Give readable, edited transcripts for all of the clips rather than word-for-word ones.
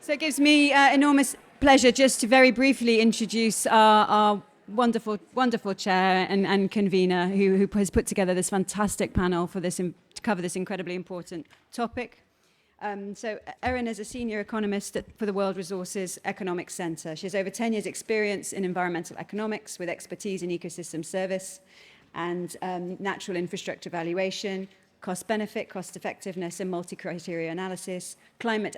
So it gives me enormous pleasure just to very briefly introduce our wonderful chair and convener who has put together this fantastic panel for this to cover this incredibly important topic. So Erin is a senior economist for the World Resources Economics Center. She has over 10 years experience in environmental economics with expertise in ecosystem service and natural infrastructure valuation, cost-benefit, cost-effectiveness and multi-criteria analysis, climate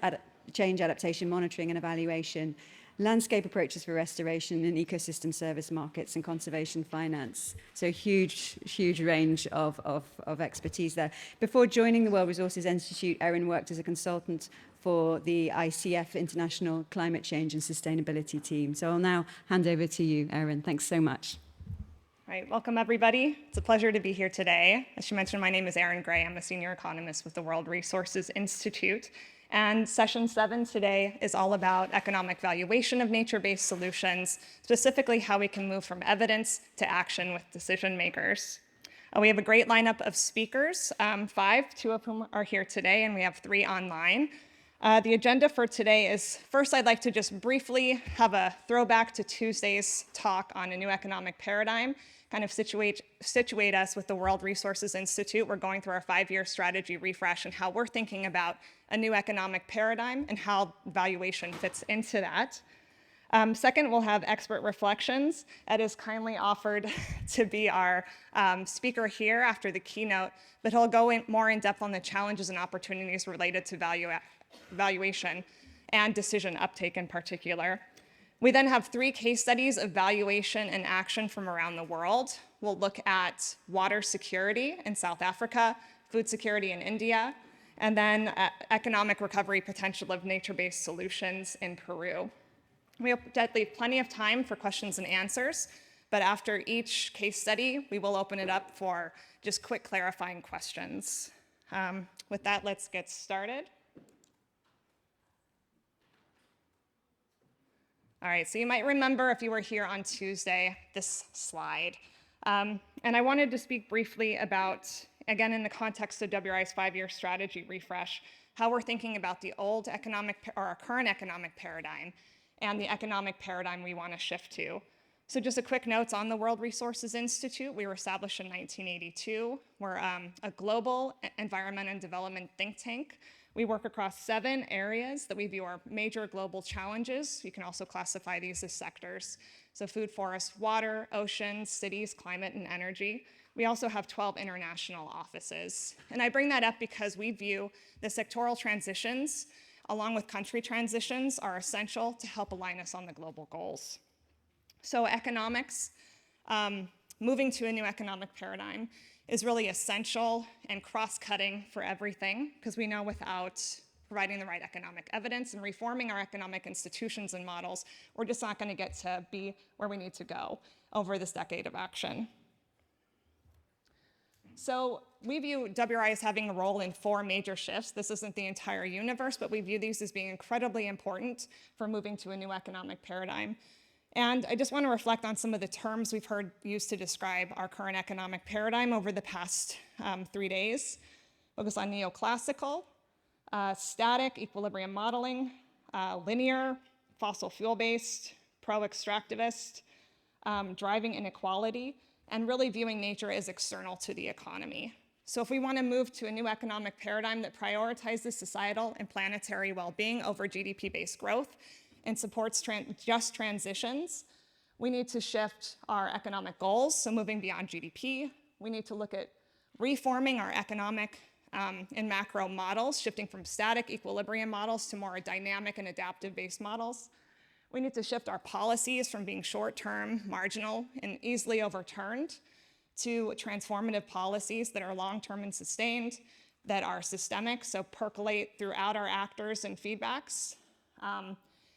change adaptation monitoring and evaluation, landscape approaches for restoration and ecosystem service markets and conservation finance. So huge range of expertise there. Before joining the World Resources Institute, Erin worked as a consultant for the ICF International Climate Change and Sustainability team. So I'll now hand over to you, Erin. Thanks so much. All right, welcome everybody. It's a pleasure to be here today. As she mentioned, my name is Erin Gray. I'm a senior economist with the World Resources Institute. And session 7 today is all about economic valuation of nature-based solutions, specifically how we can move from evidence to action with decision makers. We have a great lineup of speakers, 5, 2 of whom are here today, and we have 3 online. The agenda for today is, first I'd like to just briefly have a throwback to Tuesday's talk on a new economic paradigm, kind of situate us with the World Resources Institute. We're going through our 5-year strategy refresh and how we're thinking about a new economic paradigm and how valuation fits into that. Second, we'll have expert reflections. Ed is kindly offered to be our speaker here after the keynote, but he'll go more in depth on the challenges and opportunities related to valuation and decision uptake in particular. We then have 3 case studies of valuation and action from around the world. We'll look at water security in South Africa, food security in India, and then economic recovery potential of nature-based solutions in Peru. We hope to leave plenty of time for questions and answers, but after each case study, we will open it up for just quick clarifying questions. With that, let's get started. All right, so you might remember if you were here on Tuesday, this slide. And I wanted to speak briefly about, again, in the context of WRI's 5-year strategy refresh, how we're thinking about the old our current economic paradigm and the economic paradigm we want to shift to. So just a quick note on the World Resources Institute. We were established in 1982. We're a global environment and development think tank. We work across 7 areas that we view are major global challenges. You can also classify these as sectors. So food, forest, water, oceans, cities, climate, and energy. We also have 12 international offices. And I bring that up because we view the sectoral transitions, along with country transitions, are essential to help align us on the global goals. So economics, moving to a new economic paradigm, is really essential and cross-cutting for everything, because we know without providing the right economic evidence and reforming our economic institutions and models, we're just not going to get to be where we need to go over this decade of action. So we view WRI as having a role in 4 major shifts. This isn't the entire universe, but we view these as being incredibly important for moving to a new economic paradigm. And I just want to reflect on some of the terms we've heard used to describe our current economic paradigm over the past 3 days. Focus on neoclassical, static, equilibrium modeling, linear, fossil fuel-based, pro-extractivist, driving inequality, and really viewing nature as external to the economy. So if we want to move to a new economic paradigm that prioritizes societal and planetary well-being over GDP-based growth, and supports just transitions, we need to shift our economic goals, so moving beyond GDP. We need to look at reforming our economic and macro models, shifting from static equilibrium models to more dynamic and adaptive-based models. We need to shift our policies from being short-term, marginal, and easily overturned to transformative policies that are long-term and sustained, that are systemic, so percolate throughout our actors and feedbacks.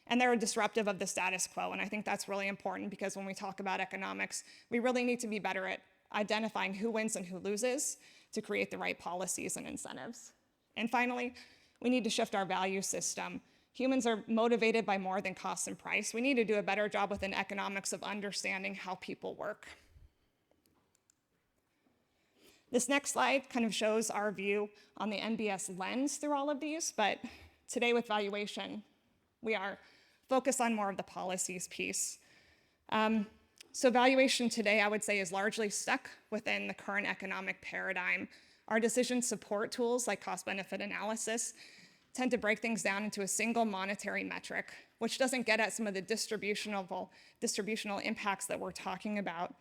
And they're disruptive of the status quo. And I think that's really important because when we talk about economics, we really need to be better at identifying who wins and who loses to create the right policies and incentives. And finally, we need to shift our value system. Humans are motivated by more than cost and price. We need to do a better job within economics of understanding how people work. This next slide kind of shows our view on the NbS lens through all of these, but today with valuation, We are focused on more of the policies piece. So valuation today, I would say, is largely stuck within the current economic paradigm. Our decision support tools like cost-benefit analysis tend to break things down into a single monetary metric, which doesn't get at some of the distributional impacts that we're talking about.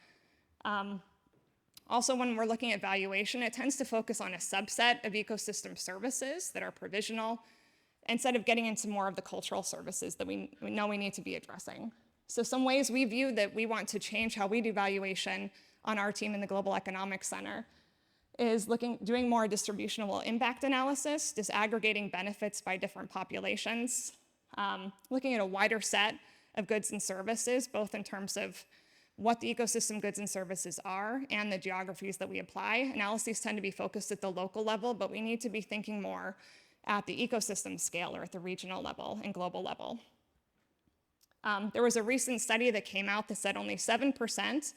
Also, when we're looking at valuation, it tends to focus on a subset of ecosystem services that are provisional, instead of getting into more of the cultural services that we know we need to be addressing. So some ways we view that we want to change how we do valuation on our team in the Global Economic Center is doing more distributional impact analysis, disaggregating benefits by different populations, looking at a wider set of goods and services, both in terms of what the ecosystem goods and services are and the geographies that we apply. Analyses tend to be focused at the local level, but we need to be thinking more at the ecosystem scale or at the regional level and global level. There was a recent study that came out that said only 7%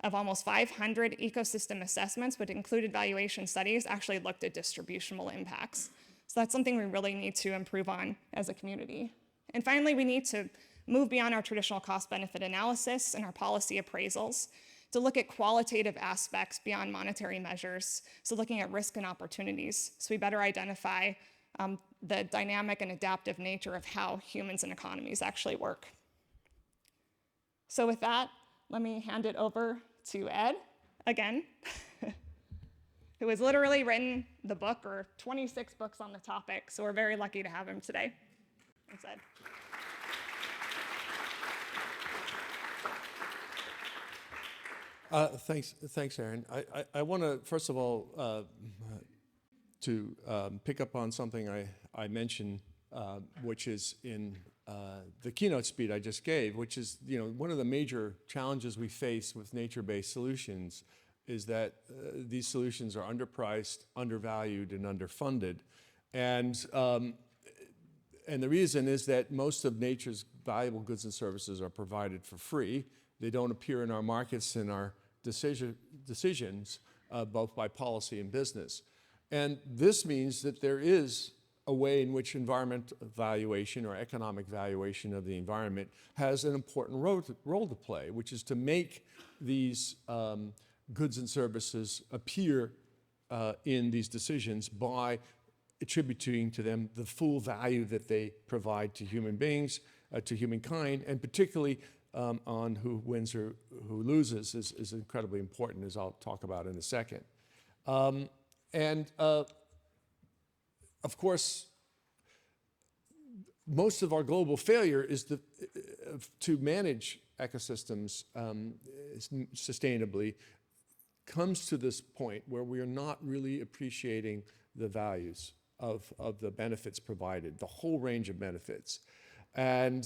of almost 500 ecosystem assessments, which included valuation studies, actually looked at distributional impacts. So that's something we really need to improve on as a community. And finally, we need to move beyond our traditional cost-benefit analysis and our policy appraisals to look at qualitative aspects beyond monetary measures, so looking at risk and opportunities, so we better identify the dynamic and adaptive nature of how humans and economies actually work. So with that, let me hand it over to Ed, again, who has literally written the book, or 26 books on the topic, so we're very lucky to have him today. Thanks, Ed. Thanks, Erin. I want to, first of all, to pick up on something I mentioned, which is in the keynote speech I just gave, which is, one of the major challenges we face with nature-based solutions is that these solutions are underpriced, undervalued, and underfunded. And the reason is that most of nature's valuable goods and services are provided for free. They don't appear in our markets and our decisions, both by policy and business. And this means that there is a way in which environmental valuation or economic valuation of the environment has an important role to play, which is to make these goods and services appear in these decisions by attributing to them the full value that they provide to human beings, to humankind, and particularly on who wins or who loses is incredibly important, as I'll talk about in a second. Of course, most of our global failure is to manage ecosystems sustainably comes to this point where we are not really appreciating the values of the benefits provided, the whole range of benefits. And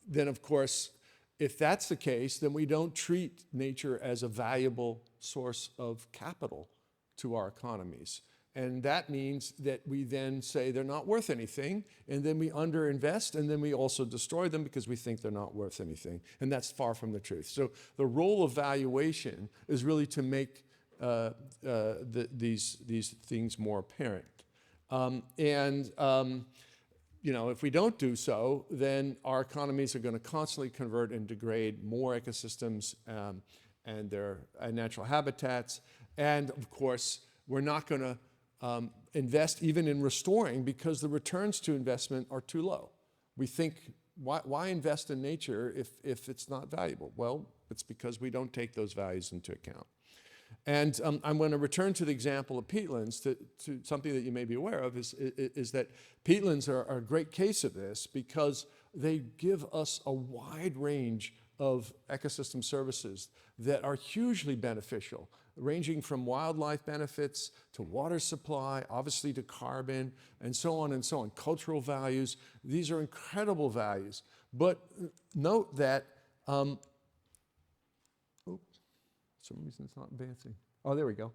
then, of course, if that's the case, then we don't treat nature as a valuable source of capital to our economies. And that means that we then say they're not worth anything, and then we underinvest, and then we also destroy them because we think they're not worth anything. And that's far from the truth. So the role of valuation is really to make these things more apparent. If we don't do so, then our economies are going to constantly convert and degrade more ecosystems and their natural habitats. And of course, we're not going to invest even in restoring because the returns to investment are too low. We think, why invest in nature if it's not valuable? Well, it's because we don't take those values into account. And I'm going to return to the example of peatlands to something that you may be aware of is that peatlands are a great case of this because they give us a wide range of ecosystem services that are hugely beneficial, ranging from wildlife benefits to water supply, obviously to carbon, and so on and so on, cultural values. These are incredible values. But note that for some reason it's not advancing. Oh, there we go.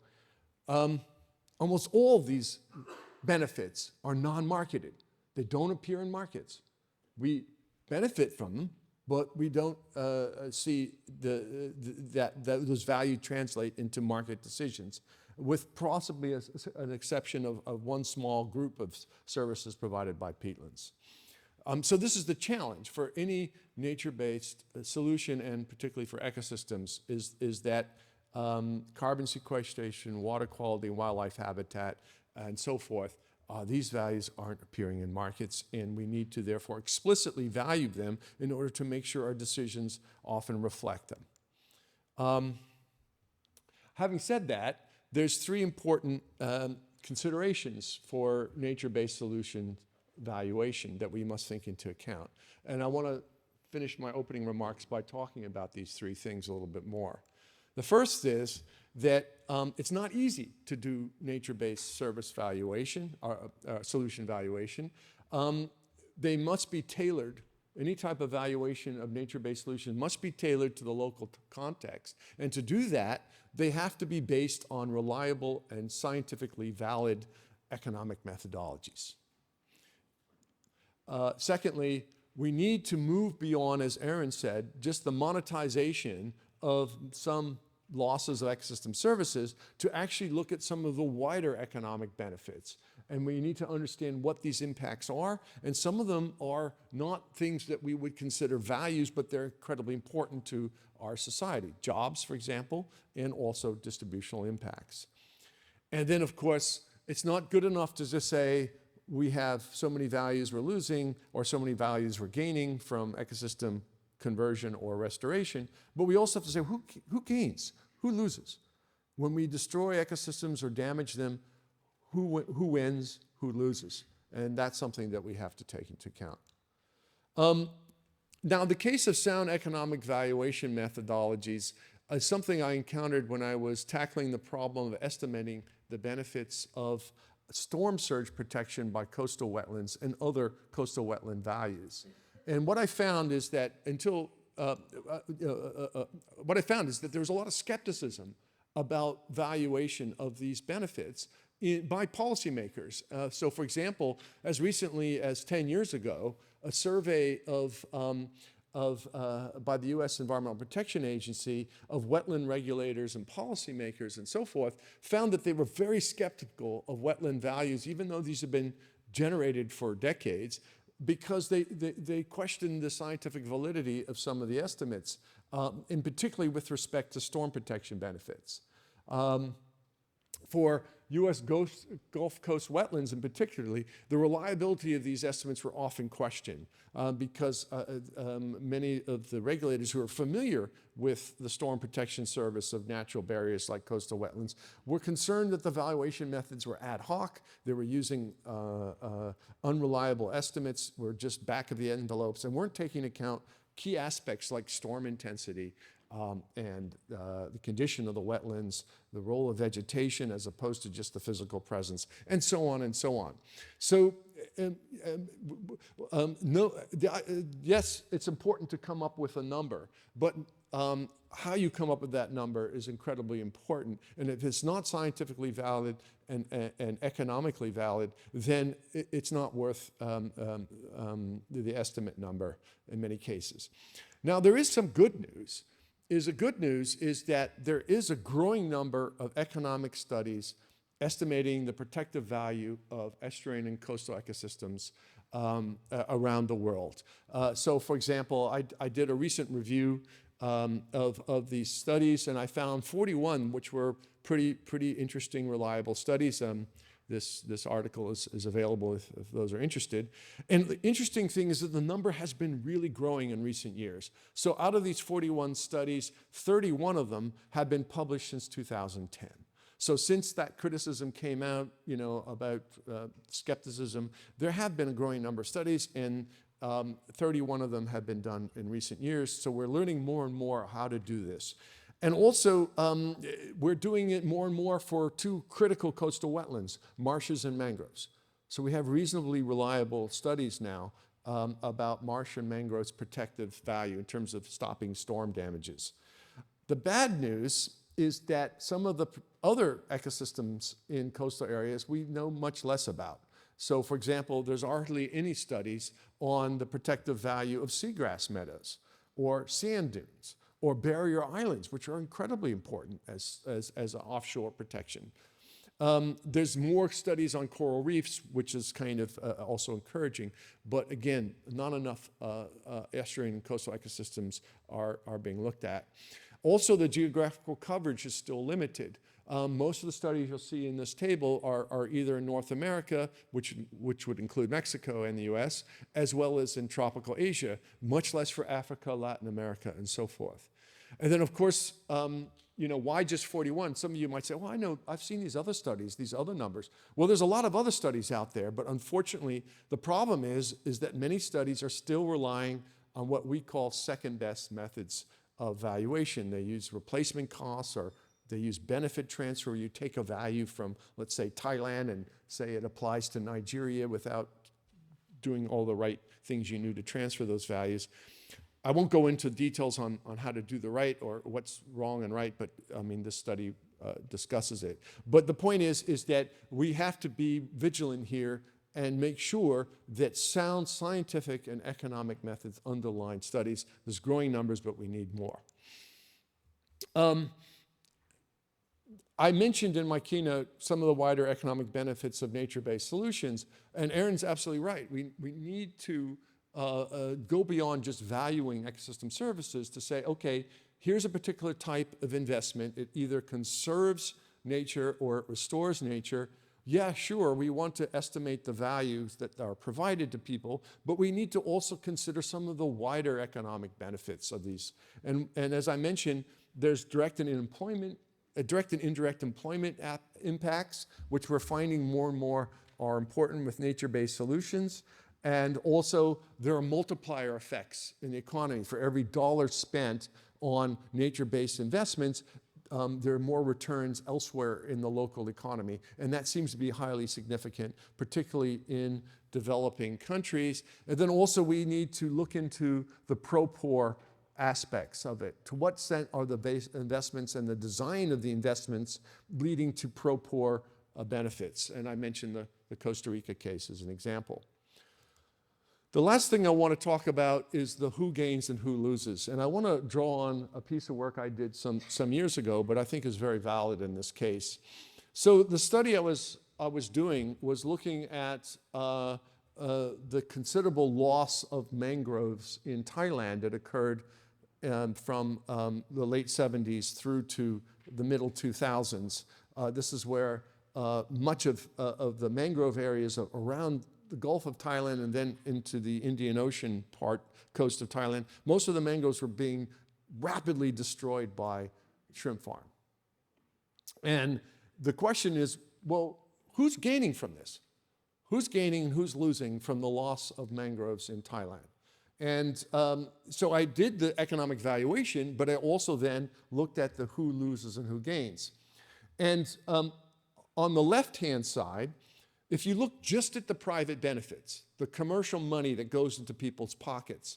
Almost all of these benefits are non-marketed. They don't appear in markets. We benefit from them, but we don't see those values translate into market decisions, with possibly an exception of one small group of services provided by peatlands. So this is the challenge for any nature-based solution, and particularly for ecosystems, is that carbon sequestration, water quality, wildlife habitat, and so forth, these values aren't appearing in markets, and we need to therefore explicitly value them in order to make sure our decisions often reflect them. Having said that, there's three important considerations for nature-based solution valuation that we must take into account. And I want to finish my opening remarks by talking about these three things a little bit more. The first is that it's not easy to do nature-based service valuation, or solution valuation. They must be tailored. Any type of valuation of nature-based solutions must be tailored to the local context. And to do that, they have to be based on reliable and scientifically valid economic methodologies. Secondly, we need to move beyond, as Erin said, just the monetization of some losses of ecosystem services to actually look at some of the wider economic benefits. And we need to understand what these impacts are. And some of them are not things that we would consider values, but they're incredibly important to our society. Jobs, for example, and also distributional impacts. And then, of course, it's not good enough to just say we have so many values we're losing or so many values we're gaining from ecosystem conversion or restoration, but we also have to say who gains, who loses? When we destroy ecosystems or damage them, who wins, who loses? And that's something that we have to take into account. Now, the case of sound economic valuation methodologies is something I encountered when I was tackling the problem of estimating the benefits of storm surge protection by coastal wetlands and other coastal wetland values. And what I found is that there was a lot of skepticism about valuation of these benefits by policymakers. So for example, as recently as 10 years ago, a survey by the U.S. Environmental Protection Agency of wetland regulators and policymakers and so forth found that they were very skeptical of wetland values, even though these have been generated for decades, because they questioned the scientific validity of some of the estimates, and particularly with respect to storm protection benefits. For U.S. Gulf Coast wetlands in particularly, the reliability of these estimates were often questioned because many of the regulators who are familiar with the storm protection service of natural barriers like coastal wetlands were concerned that the valuation methods were ad hoc. They were using unreliable estimates, were just back of the envelopes, and weren't taking account key aspects like storm intensity, and the condition of the wetlands, the role of vegetation as opposed to just the physical presence, and so on and so on. So yes, it's important to come up with a number, but how you come up with that number is incredibly important. And if it's not scientifically valid and economically valid, then it's not worth the estimate number in many cases. Now, there is some good news. The good news is that there is a growing number of economic studies estimating the protective value of estuarine and coastal ecosystems around the world. So, for example, I did a recent review of these studies, and I found 41 which were pretty interesting, reliable studies. This article is available if those are interested. And the interesting thing is that the number has been really growing in recent years. So out of these 41 studies, 31 of them have been published since 2010. So since that criticism came out, about skepticism, there have been a growing number of studies, and 31 of them have been done in recent years. So we're learning more and more how to do this. And also, we're doing it more and more for two critical coastal wetlands, marshes and mangroves. So we have reasonably reliable studies now about marsh and mangroves protective value in terms of stopping storm damages. The bad news is that some of the other ecosystems in coastal areas we know much less about. So for example, there's hardly any studies on the protective value of seagrass meadows or sand dunes, or barrier islands, which are incredibly important as offshore protection. There's more studies on coral reefs, which is kind of also encouraging. But again, not enough estuarine and coastal ecosystems are being looked at. Also, the geographical coverage is still limited. Most of the studies you'll see in this table are either in North America, which would include Mexico and the US, as well as in tropical Asia, much less for Africa, Latin America, and so forth. And then, of course, why just 41? Some of you might say, well, I know, I've seen these other studies, these other numbers. Well, there's a lot of other studies out there, but unfortunately, the problem is that many studies are still relying on what we call second-best methods of valuation. They use replacement costs, or they use benefit transfer. You take a value from, let's say, Thailand and say it applies to Nigeria without doing all the right things you need to transfer those values. I won't go into details on how to do the right or what's wrong and right, but I mean, this study discusses it. But the point is that we have to be vigilant here and make sure that sound scientific and economic methods underline studies. There's growing numbers, but we need more. I mentioned in my keynote some of the wider economic benefits of nature-based solutions, and Erin's absolutely right. We need to go beyond just valuing ecosystem services to say, okay, here's a particular type of investment. It either conserves nature or it restores nature. Yeah, sure, we want to estimate the values that are provided to people, but we need to also consider some of the wider economic benefits of these. And as I mentioned, there's direct and indirect employment impacts, which we're finding more and more are important with nature-based solutions. And also, there are multiplier effects in the economy. For every dollar spent on nature-based investments, there are more returns elsewhere in the local economy. And that seems to be highly significant, particularly in developing countries. And then also, we need to look into the pro-poor aspects of it. To what extent are the base investments and the design of the investments leading to pro-poor benefits? And I mentioned the Costa Rica case as an example. The last thing I want to talk about is the who gains and who loses. And I want to draw on a piece of work I did some years ago, but I think is very valid in this case. So the study I was doing was looking at the considerable loss of mangroves in Thailand that occurred from the late 70s through to the middle 2000s. This is where much of the mangrove areas around the Gulf of Thailand and then into the Indian Ocean coast of Thailand, most of the mangroves were being rapidly destroyed by shrimp farm. And the question is, well, who's gaining from this? Who's gaining and who's losing from the loss of mangroves in Thailand? And so I did the economic valuation, but I also then looked at the who loses and who gains. And on the left-hand side, if you look just at the private benefits, the commercial money that goes into people's pockets,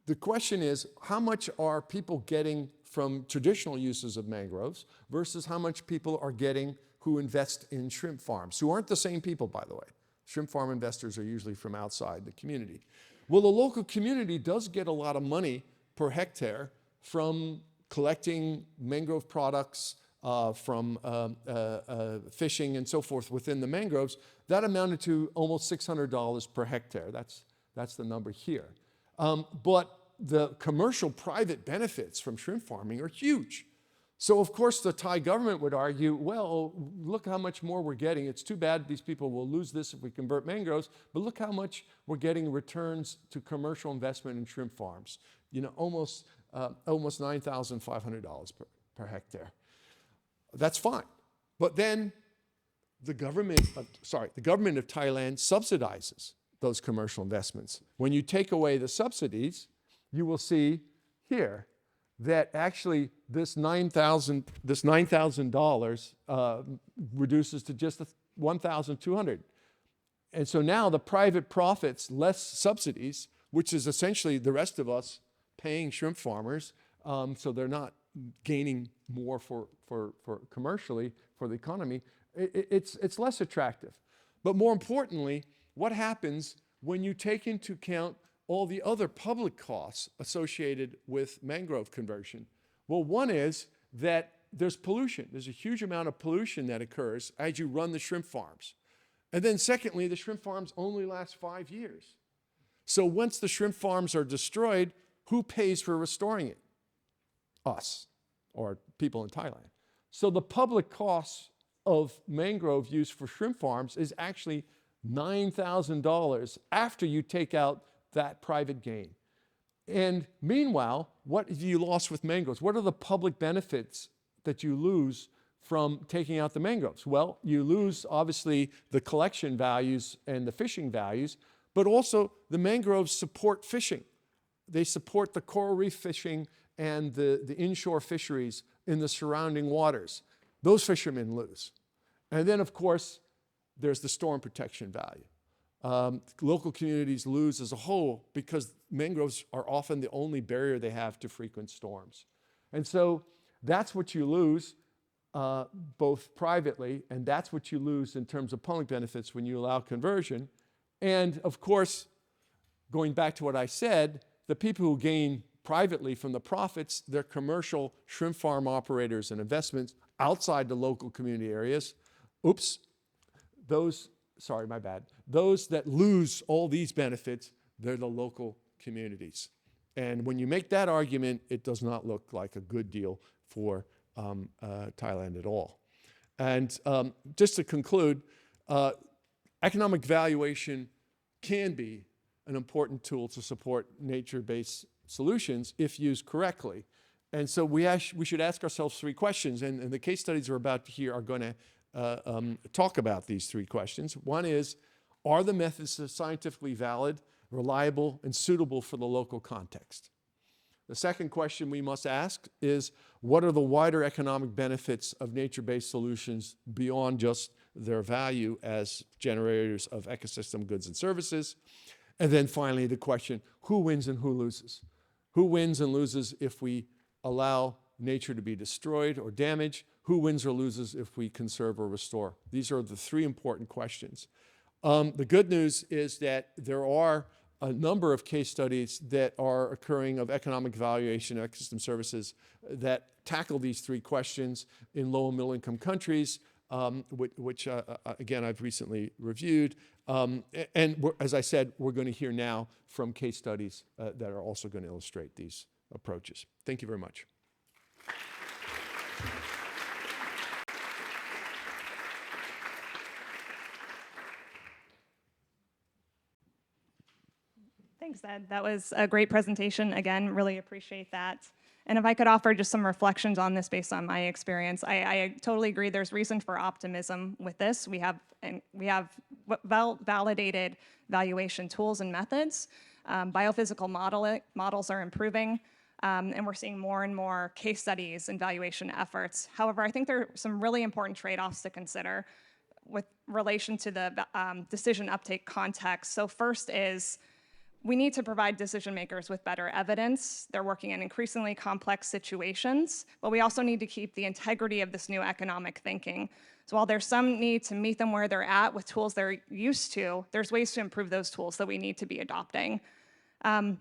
the question is, how much are people getting from traditional uses of mangroves versus how much people are getting who invest in shrimp farms, who aren't the same people, by the way. Shrimp farm investors are usually from outside the community. Well, the local community does get a lot of money per hectare from collecting mangrove products, from fishing and so forth within the mangroves. That amounted to almost $600 per hectare. That's the number here. But the commercial private benefits from shrimp farming are huge. So of course the Thai government would argue, well, look how much more we're getting. It's too bad these people will lose this if we convert mangroves, but look how much we're getting returns to commercial investment in shrimp farms. Almost $9,500 per hectare. That's fine. But then the government of Thailand subsidizes those commercial investments. When you take away the subsidies, you will see here that actually this $9,000 reduces to just $1,200. And so now the private profits, less subsidies, which is essentially the rest of us paying shrimp farmers, so they're not gaining more for commercially for the economy, it's less attractive. But more importantly, what happens when you take into account all the other public costs associated with mangrove conversion? Well, one is that there's pollution. There's a huge amount of pollution that occurs as you run the shrimp farms. And then secondly, the shrimp farms only last 5 years. So once the shrimp farms are destroyed, who pays for restoring it? Us, or people in Thailand. So the public costs of mangrove use for shrimp farms is actually $9,000 after you take out that private gain. And meanwhile, what have you lost with mangroves? What are the public benefits that you lose from taking out the mangroves? Well, you lose, obviously, the collection values and the fishing values, but also the mangroves support fishing. They support the coral reef fishing and the inshore fisheries in the surrounding waters. Those fishermen lose. And then, of course, there's the storm protection value. Local communities lose as a whole because mangroves are often the only barrier they have to frequent storms. And so that's what you lose both privately, and that's what you lose in terms of public benefits when you allow conversion. And of course, going back to what I said, the people who gain privately from the profits, they're commercial shrimp farm operators and investments outside the local community areas. Oops, sorry, my bad. Those that lose all these benefits, they're the local communities. And when you make that argument, it does not look like a good deal for Thailand at all. And just to conclude, economic valuation can be an important tool to support nature-based solutions if used correctly. And so we should ask ourselves 3 questions, and the case studies we're about to hear are going to talk about these 3 questions. One is, are the methods scientifically valid, reliable, and suitable for the local context? The second question we must ask is, what are the wider economic benefits of nature-based solutions beyond just their value as generators of ecosystem goods and services? And then finally, the question, who wins and who loses? Who wins and loses if we allow nature to be destroyed or damaged? Who wins or loses if we conserve or restore? These are the 3 important questions. The good news is that there are a number of case studies that are occurring of economic valuation ecosystem services that tackle these 3 questions in low and middle income countries, which again, I've recently reviewed. And as I said, we're going to hear now from case studies that are also going to illustrate these approaches. Thank you very much. Thanks, Ed. That was a great presentation. Again, really appreciate that. And if I could offer just some reflections on this based on my experience, I totally agree there's reason for optimism with this. We have validated valuation tools and methods. Biophysical models are improving, and we're seeing more and more case studies and valuation efforts. However, I think there are some really important trade-offs to consider with relation to the decision uptake context. So first is, we need to provide decision makers with better evidence. They're working in increasingly complex situations, but we also need to keep the integrity of this new economic thinking. So while there's some need to meet them where they're at with tools they're used to, there's ways to improve those tools that we need to be adopting.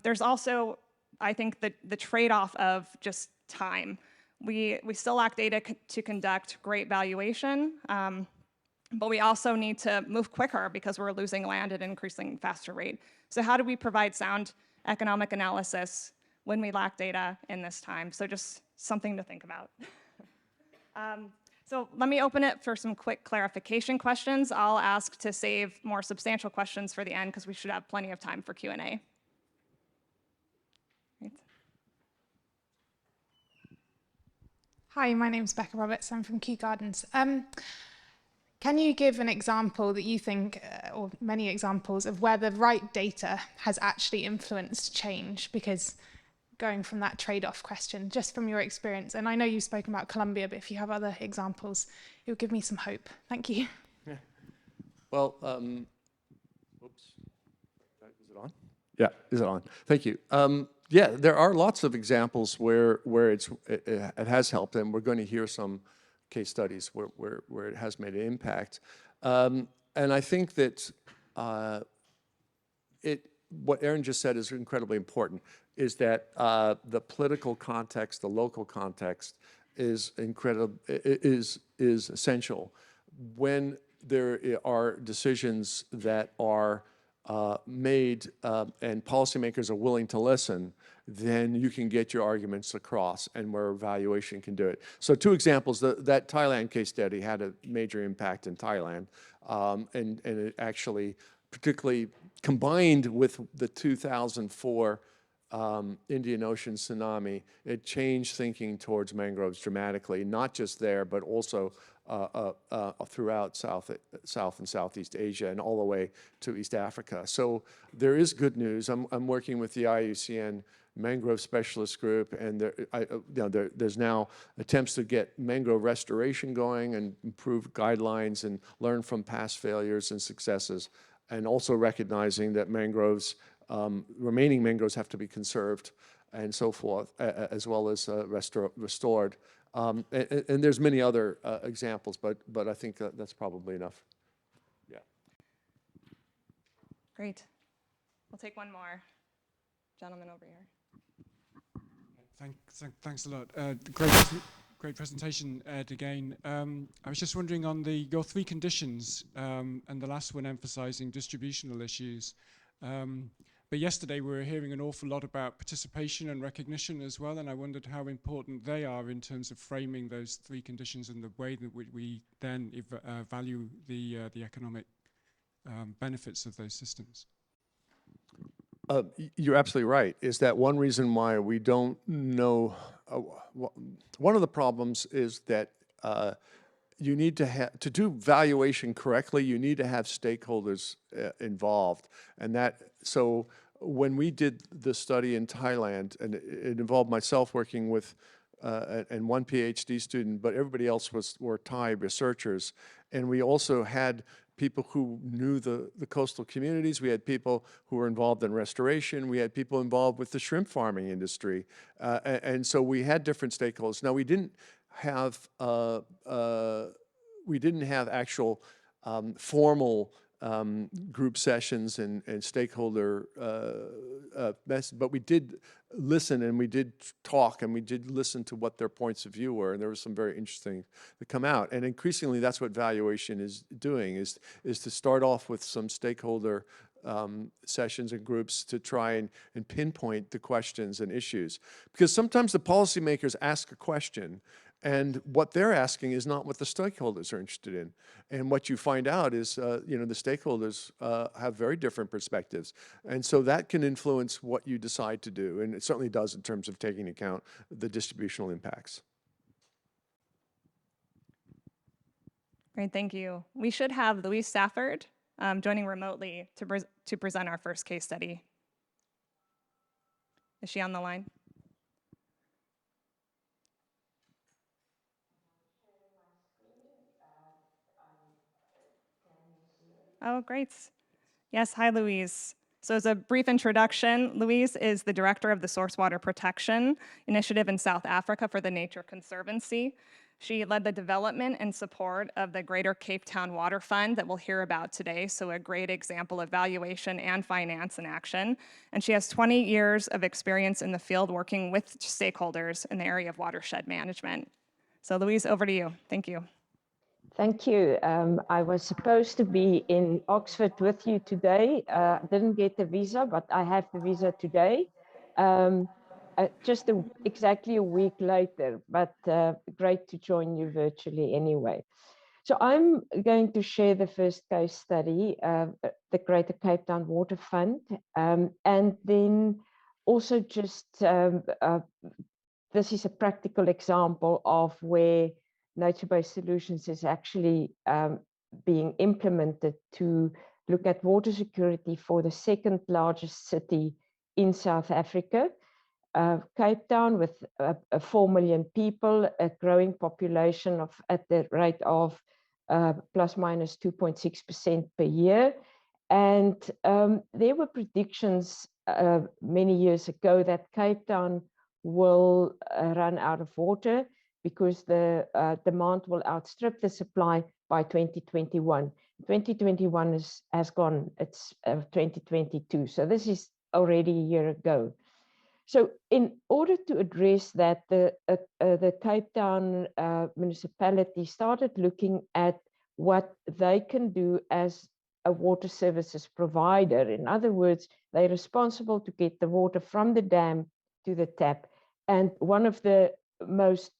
There's also, I think, the trade-off of just time. We still lack data to conduct great valuation, but we also need to move quicker because we're losing land at an increasing faster rate. So how do we provide sound economic analysis when we lack data in this time? So just something to think about. So let me open it for some quick clarification questions. I'll ask to save more substantial questions for the end because we should have plenty of time for Q&A. Right. Hi, my name's Becca Roberts. I'm from Kew Gardens. Can you give an example that you think, or many examples, of where the right data has actually influenced change? Because going from that trade-off question, just from your experience, and I know you've spoken about Colombia, but if you have other examples, it would give me some hope. Thank you. Yeah. Well, oops, is it on? Yeah, is it on? Thank you. Yeah, there are lots of examples where it has helped, and we're going to hear some case studies where it has made an impact. And I think that what Erin just said is incredibly important, is that the political context, the local context, is incredible, is essential. When there are decisions that are made and policymakers are willing to listen, then you can get your arguments across, and where valuation can do it. So 2 examples, that Thailand case study had a major impact in Thailand, and it actually, particularly combined with the 2004 Indian Ocean tsunami, it changed thinking towards mangroves dramatically, not just there, but also throughout South and Southeast Asia and all the way to East Africa. So there is good news. I'm working with the IUCN Mangrove Specialist Group, and there's now attempts to get mangrove restoration going and improve guidelines and learn from past failures and successes, and also recognizing that mangroves, remaining mangroves have to be conserved and so forth, as well as restored. And there's many other examples, but I think that's probably enough. Yeah. Great. We'll take one more. Gentleman over here. Thanks a lot. Great presentation, Ed, again. I was just wondering on your 3 conditions, and the last one emphasizing distributional issues. But yesterday we were hearing an awful lot about participation and recognition as well, and I wondered how important they are in terms of framing those 3 conditions and the way that we then value the economic benefits of those systems. You're absolutely right. Is that one reason why we don't know? One of the problems is that you need to do valuation correctly. You need to have stakeholders involved, and so when we did the study in Thailand, and it involved myself working with and 1 PhD student, but everybody else were Thai researchers, and we also had people who knew the coastal communities. We had people who were involved in restoration. We had people involved with the shrimp farming industry. And so we had different stakeholders. Now, we didn't have actual formal group sessions and stakeholder but we did listen, and we did talk, and we did listen to what their points of view were, and there was some very interesting that come out. And increasingly, that's what valuation is doing, is to start off with some stakeholder sessions and groups to try and pinpoint the questions and issues. Because sometimes the policymakers ask a question, and what they're asking is not what the stakeholders are interested in. And what you find out is, the stakeholders have very different perspectives. And so that can influence what you decide to do. And it certainly does in terms of taking into account the distributional impacts. Great, thank you. We should have Louise Stafford joining remotely to present our first case study. Is she on the line? Oh, great. Yes, hi, Louise. So as a brief introduction, Louise is the director of the Source Water Protection Initiative in South Africa for the Nature Conservancy. She led the development and support of the Greater Cape Town Water Fund that we'll hear about today, so a great example of valuation and finance in action. And she has 20 years of experience in the field working with stakeholders in the area of watershed management. So Louise, over to you. Thank you. Thank you. I was supposed to be in Oxford with you today. Didn't get the visa, but I have the visa today. Just exactly a week later, but great to join you virtually anyway. So I'm going to share the first case study, the Greater Cape Town Water Fund, and then also just this is a practical example of where nature-based solutions is actually being implemented to look at water security for the 2nd largest city in South Africa, Cape Town, with 4 million people, a growing population at the rate of plus minus 2.6% per year. And there were predictions many years ago that Cape Town will run out of water because the demand will outstrip the supply by 2021. 2021 has gone, it's 2022. So this is already a year ago. So in order to address that, the Cape Town municipality started looking at what they can do as a water services provider. In other words, they're responsible to get the water from the dam to the tap. And one of the most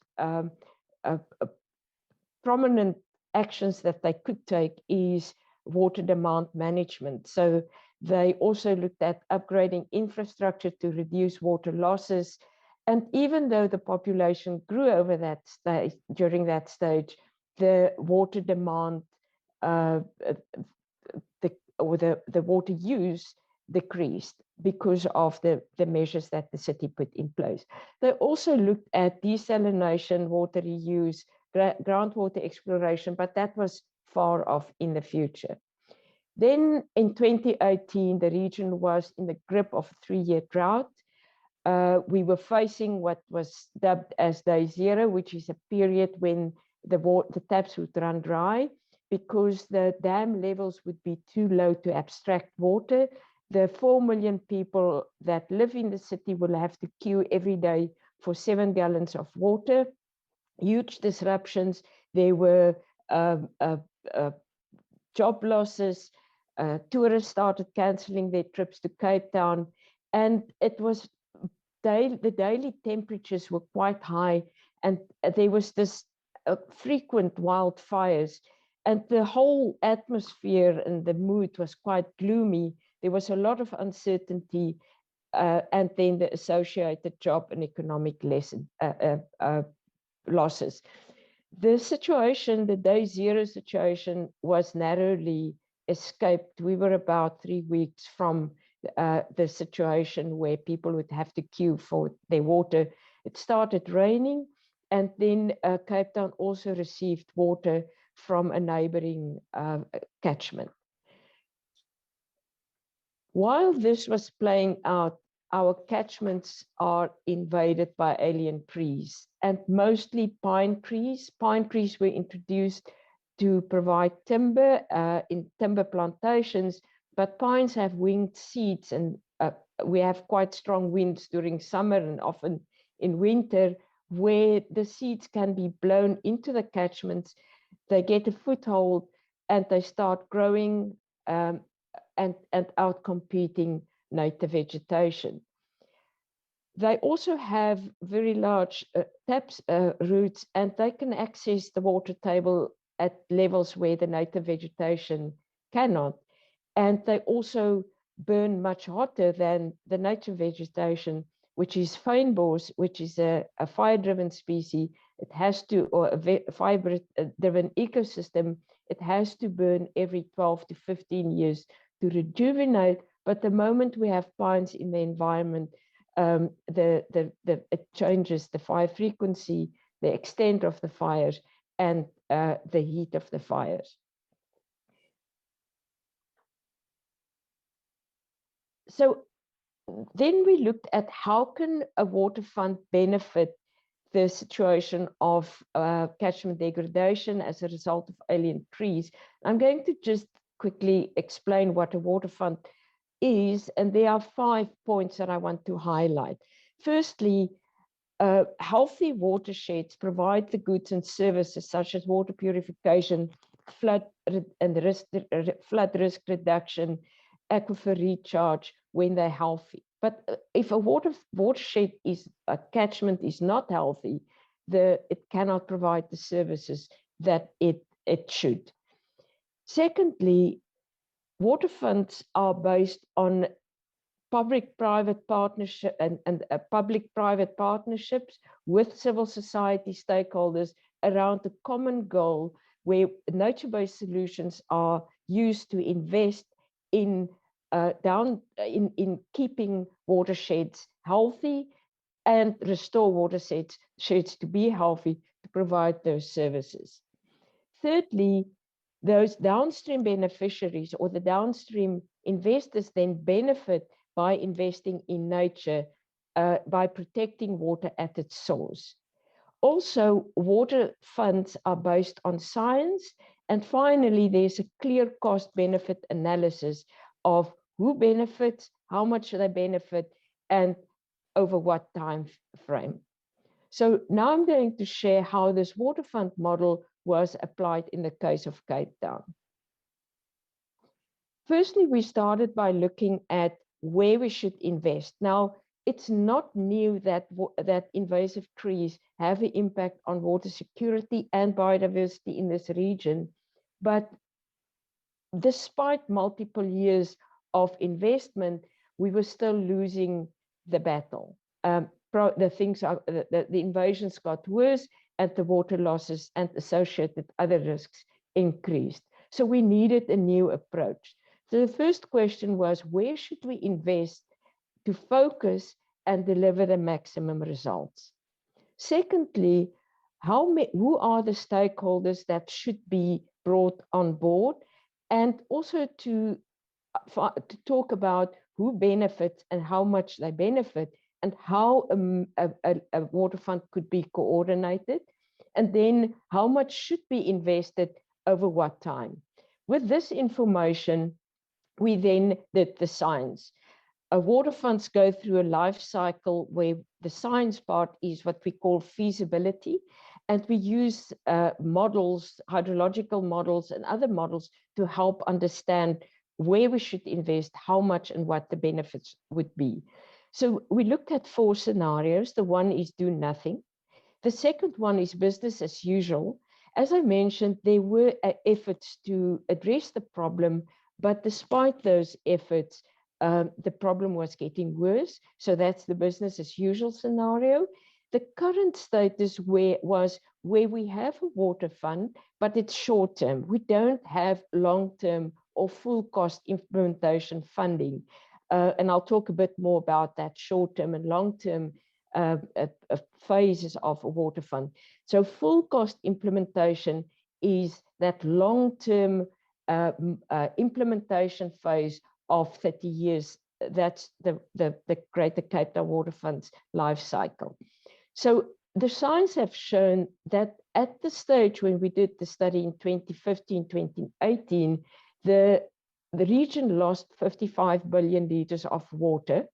prominent actions that they could take is water demand management. So they also looked at upgrading infrastructure to reduce water losses. And even though the population grew over that stage, during that stage, the water demand, the water use decreased because of the measures that the city put in place. They also looked at desalination, water reuse, groundwater exploration, but that was far off in the future. Then in 2018, the region was in the grip of a 3-year drought. We were facing what was dubbed as day zero, which is a period when the taps would run dry because the dam levels would be too low to abstract water. The 4 million people that live in the city will have to queue every day for 7 gallons of water. Huge disruptions. There were job losses. Tourists started canceling their trips to Cape Town, and it was the daily temperatures were quite high, and there was this frequent wildfires, and the whole atmosphere and the mood was quite gloomy. There was a lot of uncertainty, and then the associated job and economic losses. The situation, the day zero situation, was narrowly escaped. We were about 3 weeks from the situation where people would have to queue for their water. It started raining, and then Cape Town also received water from a neighboring catchment. While this was playing out, our catchments are invaded by alien trees, and mostly pine trees. Pine trees were introduced to provide timber in timber plantations, but pines have winged seeds, and we have quite strong winds during summer and often in winter, where the seeds can be blown into the catchments. They get a foothold and they start growing and outcompeting native vegetation. They also have very large roots, and they can access the water table at levels where the native vegetation cannot. And they also burn much hotter than the native vegetation, which is fynbos, which is a fire-driven species. It has to, or a fire-driven ecosystem, it has to burn every 12 to 15 years to rejuvenate. But the moment we have pines in the environment, it changes the fire frequency, the extent of the fires, and the heat of the fires. So then we looked at how can a water fund benefit the situation of catchment degradation as a result of alien trees. I'm going to just quickly explain what a water fund is, and there are 5 points that I want to highlight. Firstly, healthy watersheds provide the goods and services such as water purification, flood risk reduction, aquifer recharge when they're healthy. But if a watershed a catchment is not healthy, it cannot provide the services that it should. Secondly, water funds are based on public-private partnership and public-private partnerships with civil society stakeholders around a common goal where nature-based solutions are used to invest in keeping watersheds healthy and restore watersheds to be healthy to provide those services. Thirdly, those downstream beneficiaries or the downstream investors then benefit by investing in nature, by protecting water at its source. Also, water funds are based on science. And finally, there's a clear cost-benefit analysis of who benefits, how much they benefit, and over what time frame. So now I'm going to share how this waterfront model was applied in the case of Cape Town. Firstly, we started by looking at where we should invest. Now, it's not new that invasive trees have an impact on water security and biodiversity in this region, but despite multiple years of investment, we were still losing the battle. The invasions got worse, and the water losses and associated other risks increased. So we needed a new approach. So the first question was, where should we invest to focus and deliver the maximum results? Secondly, who are the stakeholders that should be brought on board? And also to talk about who benefits and how much they benefit, and how a waterfront could be coordinated, and then how much should be invested over what time. With this information, we then did the science. Waterfronts go through a life cycle where the science part is what we call feasibility, and we use models, hydrological models and other models to help understand where we should invest, how much, and what the benefits would be. So we looked at 4 scenarios. The one is do nothing. The second one is business as usual. As I mentioned, there were efforts to address the problem, but despite those efforts, the problem was getting worse. So that's the business as usual scenario. The current status was where we have a water fund, but it's short term. We don't have long-term or full cost implementation funding. And I'll talk a bit more about that short-term and long-term phases of a water fund. So full cost implementation is that long-term implementation phase of 30 years. That's the Greater Cape Town Water Fund's life cycle. So the science have shown that at the stage when we did the study in 2015, 2018, the region lost 55 billion liters of water,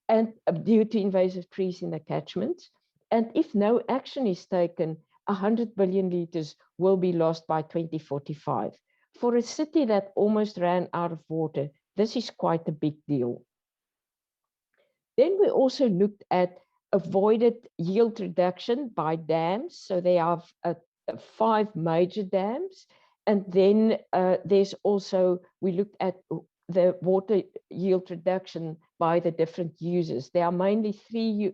and due to invasive trees in the catchments. And if no action is taken, 100 billion liters will be lost by 2045. For a city that almost ran out of water, this is quite a big deal. Then we also looked at avoided yield reduction by dams. So they have 5 major dams. And then there's also, we looked at the water yield reduction by the different users. There are mainly 3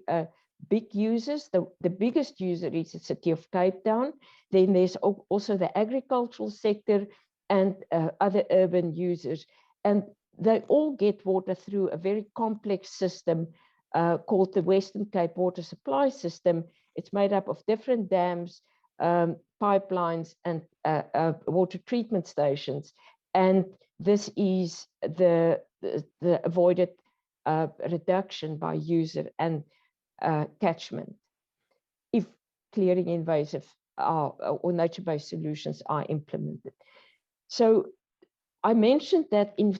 big users. The biggest user is the city of Cape Town. Then there's also the agricultural sector and other urban users. And they all get water through a very complex system called the Western Cape Water Supply System. It's made up of different dams, pipelines, and water treatment stations. And this is the avoided reduction by user and catchment if clearing invasive or nature-based solutions are implemented. So I mentioned that in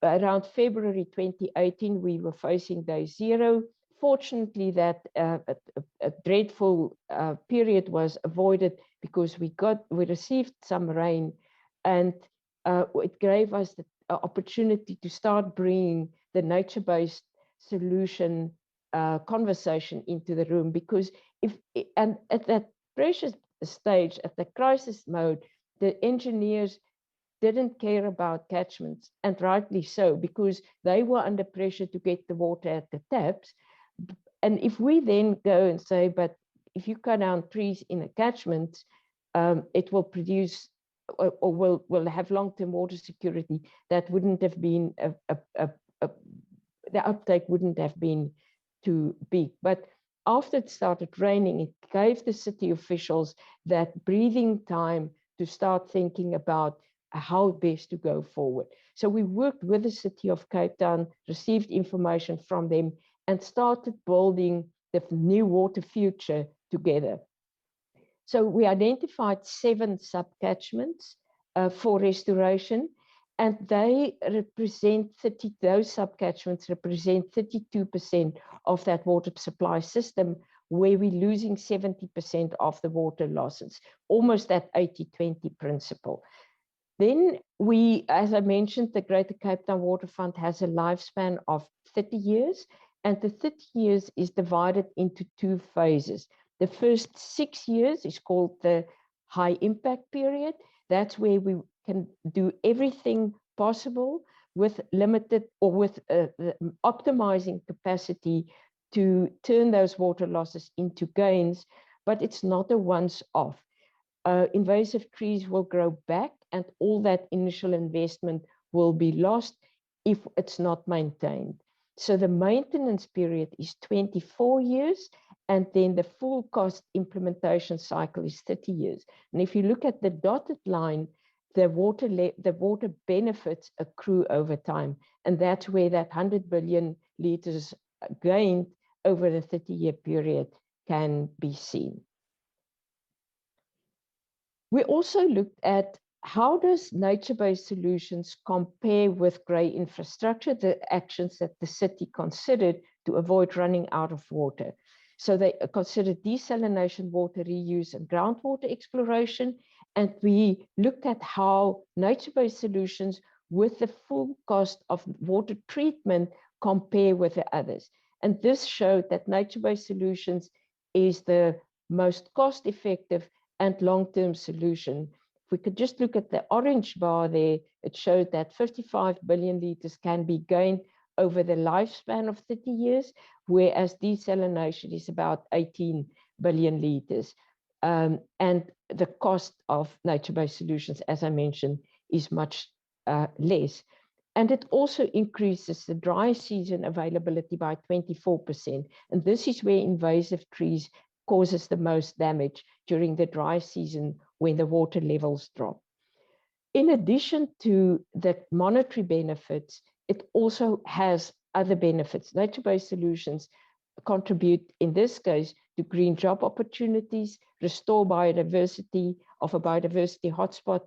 around February 2018, we were facing day 0. Fortunately, that a dreadful period was avoided because we received some rain, and it gave us the opportunity to start bringing the nature-based solution conversation into the room. Because and at that precious stage, at the crisis mode, the engineers didn't care about catchments, and rightly so, because they were under pressure to get the water at the taps. And if we then go and say, but if you cut down trees in a catchment, it will produce or will have long-term water security, that wouldn't have been the uptake wouldn't have been too big. But after it started raining, it gave the city officials that breathing time to start thinking about how best to go forward. So we worked with the city of Cape Town, received information from them, and started building the new water future together. So we identified 7 sub-catchments for restoration, And they represent those subcatchments represent 32% of that water supply system, where we're losing 70% of the water losses, almost that 80-20 principle. Then we, as I mentioned, the Greater Cape Town Waterfront has a lifespan of 30 years, and the 30 years is divided into 2 phases. The first 6 years is called the high impact period. That's where we can do everything possible with limited or with optimizing capacity to turn those water losses into gains, but it's not a once-off. Invasive trees will grow back, and all that initial investment will be lost if it's not maintained. So the maintenance period is 24 years, and then the full cost implementation cycle is 30 years. And if you look at the dotted line, the water benefits accrue over time, and that's where that 100 billion liters gained over the 30-year period can be seen. We also looked at how does nature-based solutions compare with grey infrastructure, the actions that the city considered to avoid running out of water. So they considered desalination, water reuse, and groundwater exploration. And we looked at how nature-based solutions with the full cost of water treatment compare with the others. And this showed that nature-based solutions is the most cost-effective and long-term solution. If we could just look at the orange bar there, it showed that 55 billion liters can be gained over the lifespan of 30 years, whereas desalination is about 18 billion liters. And the cost of nature-based solutions, as I mentioned, is much less. And it also increases the dry season availability by 24%. And this is where invasive trees causes the most damage during the dry season when the water levels drop. In addition to the monetary benefits, it also has other benefits. Nature-based solutions contribute, in this case, to green job opportunities, restore biodiversity of a biodiversity hotspot,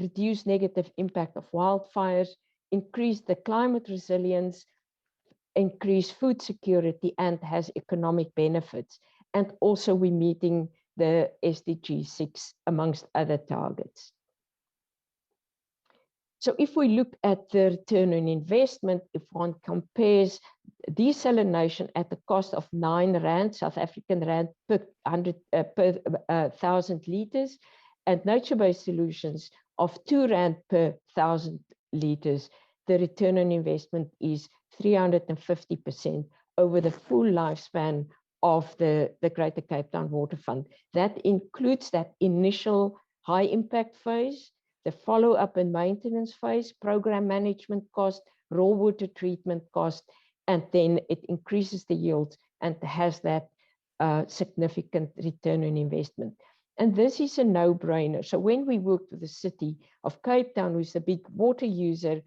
reduce negative impact of wildfires, increase the climate resilience, increase food security, and has economic benefits. And also we're meeting the SDG 6 amongst other targets. So if we look at the return on investment, if one compares desalination at the cost of 9 rand, South African rand per 1,000 liters, and nature-based solutions of 2 rand per 1,000 liters, the return on investment is 350% over the full lifespan of the Greater Cape Town Waterfront. That includes that initial high impact phase, the follow-up and maintenance phase, program management cost, raw water treatment cost, and then it increases the yield and has that significant return on investment. And this is a no-brainer. So when we worked with the city of Cape Town, who's a big water user,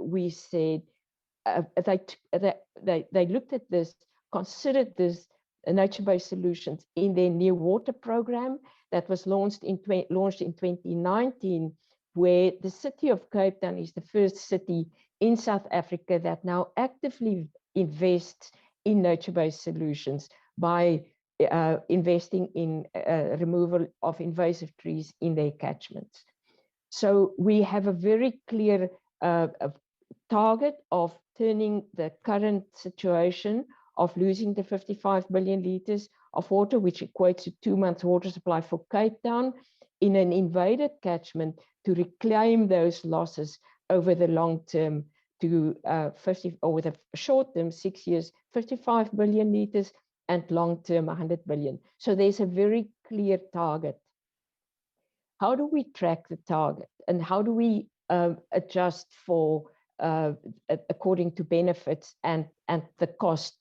we said, they looked at this, considered this nature-based solutions in their Near Water program that was launched in 2019, where the city of Cape Town is the first city in South Africa that now actively invests in nature-based solutions by investing in removal of invasive trees in their catchments. So we have a very clear target of turning the current situation of losing the 55 billion liters of water, which equates to 2 months water supply for Cape Town, in an invaded catchment, to reclaim those losses over the long term to over the short term, 6 years, 55 billion liters, and long term, 100 billion. So there's a very clear target. How do we track the target, and how do we adjust for according to benefits and the cost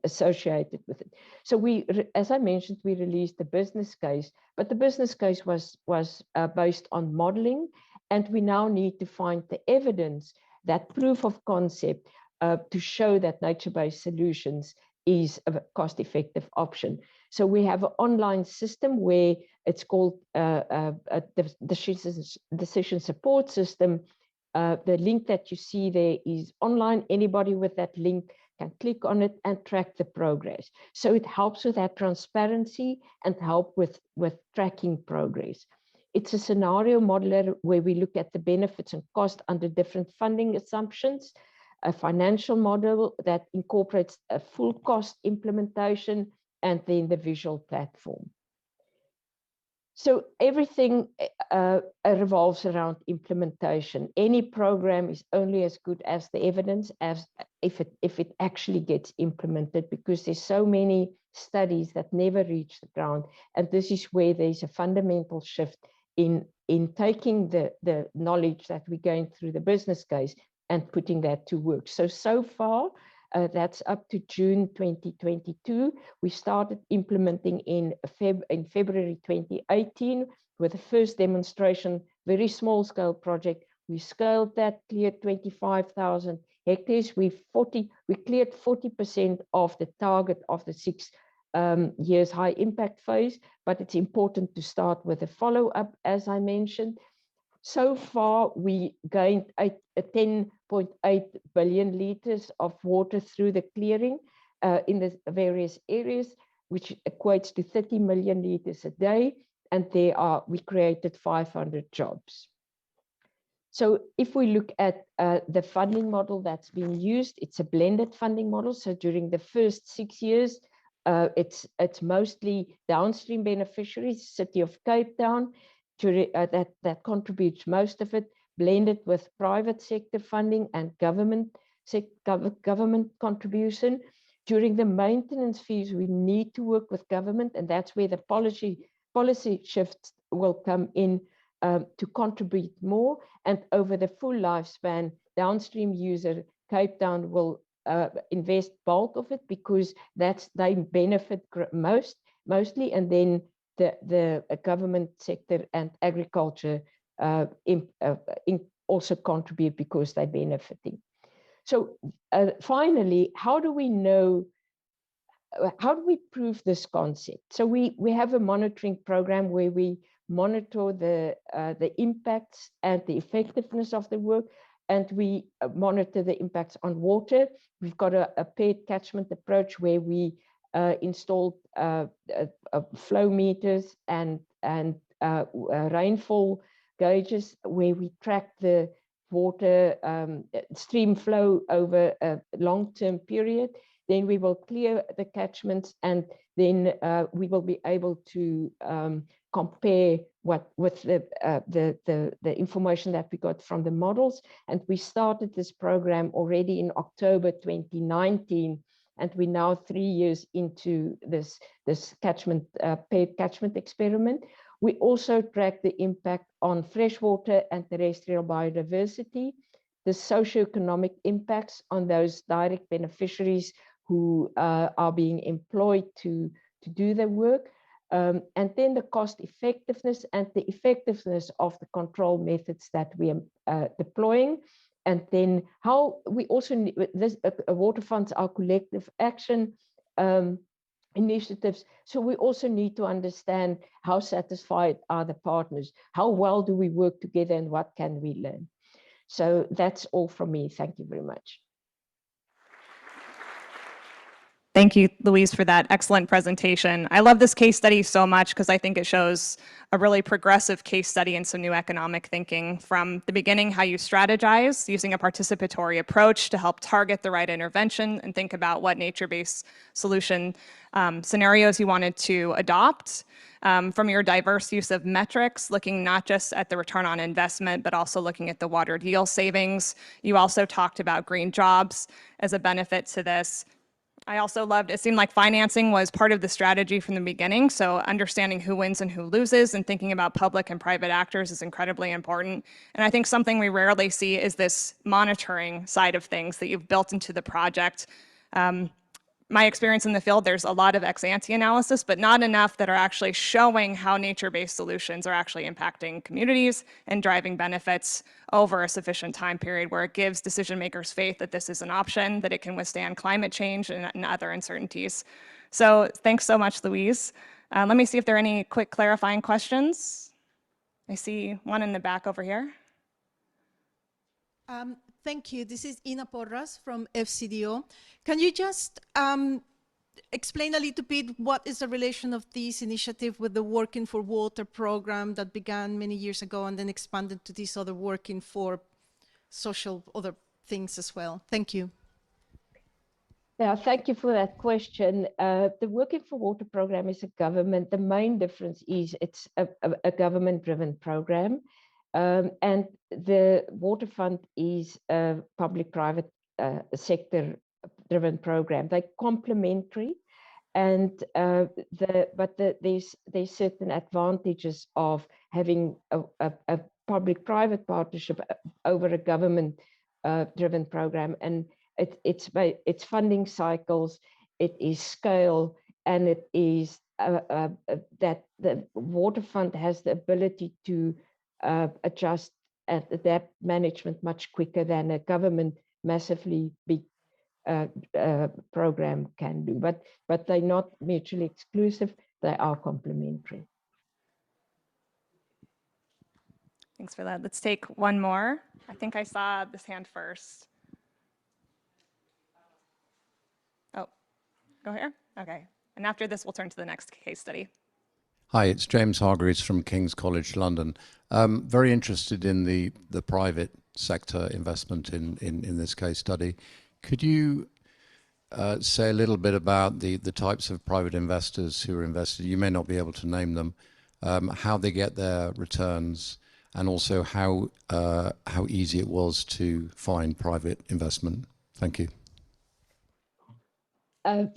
associated with it? So we, as I mentioned, we released the business case, but the business case was based on modeling, and we now need to find the evidence, that proof of concept, to show that nature-based solutions is a cost-effective option. So we have an online system where It's called the decision support system. The link that you see there is online. Anybody with that link can click on it and track the progress. So it helps with that transparency and help with tracking progress. It's a scenario modeler where we look at the benefits and cost under different funding assumptions, a financial model that incorporates a full cost implementation, and then the visual platform. So everything revolves around implementation. Any program is only as good as the evidence as if it actually gets implemented, because there's so many studies that never reach the ground. And this is where there's a fundamental shift in taking the knowledge that we're going through the business case and putting that to work. So far, that's up to June 2022. We started implementing in February 2018 with the first demonstration, very small scale project. We scaled that, cleared 25,000 hectares. We cleared 40% of the target of the 6 years high impact phase, but it's important to start with a follow-up, as I mentioned. So far, we gained 10.8 billion liters of water through the clearing in the various areas, which equates to 30 million liters a day. And we created 500 jobs. So if we look at the funding model that's being used, it's a blended funding model. So during the first 6 years, it's mostly downstream beneficiaries, City of Cape Town, that contributes most of it, blended with private sector funding and government contribution. During the maintenance fees, we need to work with government, and that's where the policy shifts will come in to contribute more. And over the full lifespan, downstream user Cape Town will invest bulk of it, because they benefit mostly, and then the government sector and agriculture also contribute because they're benefiting. So finally, how do we prove this concept? So we have a monitoring program where we monitor the impacts and the effectiveness of the work, and we monitor the impacts on water. We've got a paired catchment approach where we installed flow meters and rainfall gauges, where we track the water stream flow over a long-term period. Then we will clear the catchments, and then we will be able to compare with the information that we got from the models. And we started this program already in October 2019. And we're now 3 years into this paired catchment experiment. We also track the impact on freshwater and terrestrial biodiversity, the socioeconomic impacts on those direct beneficiaries who are being employed to do the work, and then the cost effectiveness and the effectiveness of the control methods that we are deploying. And then how we also need this water funds are collective action initiatives. So we also need to understand how satisfied are the partners, how well do we work together, and what can we learn. So that's all from me. Thank you very much. Thank you, Louise, for that excellent presentation. I love this case study so much because I think it shows a really progressive case study in some new economic thinking. From the beginning, how you strategize using a participatory approach to help target the right intervention and think about what nature-based solution scenarios you wanted to adopt. From your diverse use of metrics, looking not just at the return on investment, but also looking at the water yield savings. You also talked about green jobs as a benefit to this. I also loved, it seemed like financing was part of the strategy from the beginning. So understanding who wins and who loses and thinking about public and private actors is incredibly important. And I think something we rarely see is this monitoring side of things that you've built into the project. My experience in the field, there's a lot of ex-ante analysis, but not enough that are actually showing how nature-based solutions are actually impacting communities and driving benefits over a sufficient time period, where it gives decision makers faith that this is an option, that it can withstand climate change and other uncertainties. So thanks so much, Louise. Let me see if there are any quick clarifying questions. I see one in the back over here. Thank you. This is Ina Porras from FCDO. Can you just explain a little bit what is the relation of this initiative with the Working for Water program that began many years ago and then expanded to this other Working for social other things as well? Thank you. Yeah, thank you for that question. The Working for Water program is a government. The main difference is it's a government-driven program. And the Water Fund is a public-private sector-driven program. They're complementary, and there's certain advantages of having a public-private partnership over a government-driven program. And it's funding cycles, it is scale, and it is that the Water Fund has the ability to adjust and adapt management much quicker than a government massively big program can do. But they're not mutually exclusive, they are complementary. Thanks for that. Let's take one more. I think I saw this hand first. Oh, go here? Okay. And after this, we'll turn to the next case study. Hi, it's James Hargreaves from King's College London. Very interested in the private sector investment in this case study. Could you say a little bit about the types of private investors who are invested? You may not be able to name them, how they get their returns, and also how easy it was to find private investment. Thank you.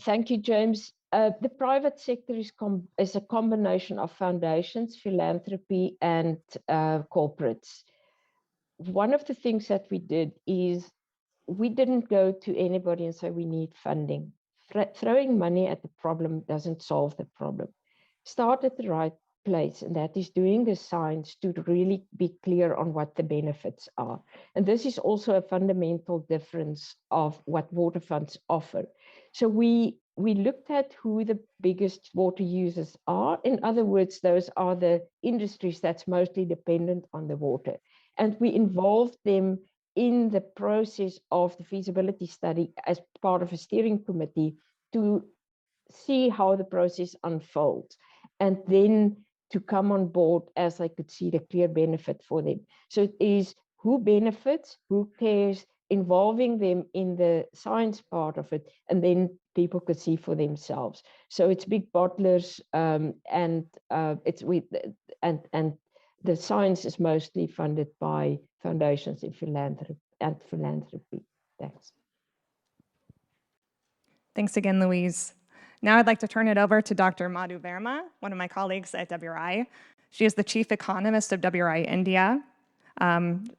Thank you, James. The private sector is a combination of foundations, philanthropy, and corporates. One of the things that we did is we didn't go to anybody and say we need funding. Throwing money at the problem doesn't solve the problem. Start at the right place, and that is doing the science to really be clear on what the benefits are. And this is also a fundamental difference of what water funds offer. So we looked at who the biggest water users are. In other words, those are the industries that's mostly dependent on the water. And we involved them in the process of the feasibility study as part of a steering committee to see how the process unfolds, and then to come on board as they could see the clear benefit for them. So it is who benefits, who cares, involving them in the science part of it, and then people could see for themselves. So it's big bottlers, and the science is mostly funded by foundations and philanthropy. Thanks. Thanks again, Louise. Now I'd like to turn it over to Dr. Madhu Verma, one of my colleagues at WRI. She is the chief economist of WRI India.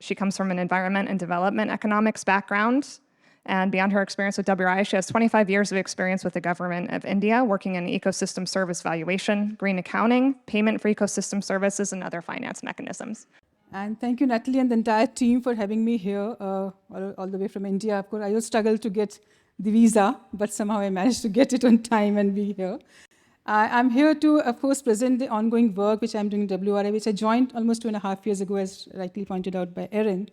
She comes from an environment and development economics background. And beyond her experience with WRI, she has 25 years of experience with the government of India, working in ecosystem service valuation, green accounting, payment for ecosystem services, and other finance mechanisms. And thank you, Natalie, and the entire team for having me here, all the way from India. Of course, I will struggle to get the visa, but somehow I managed to get it on time and be here. I'm here to, of course, present the ongoing work which I'm doing in WRI, which I joined almost 2.5 years ago, as rightly pointed out by Erin.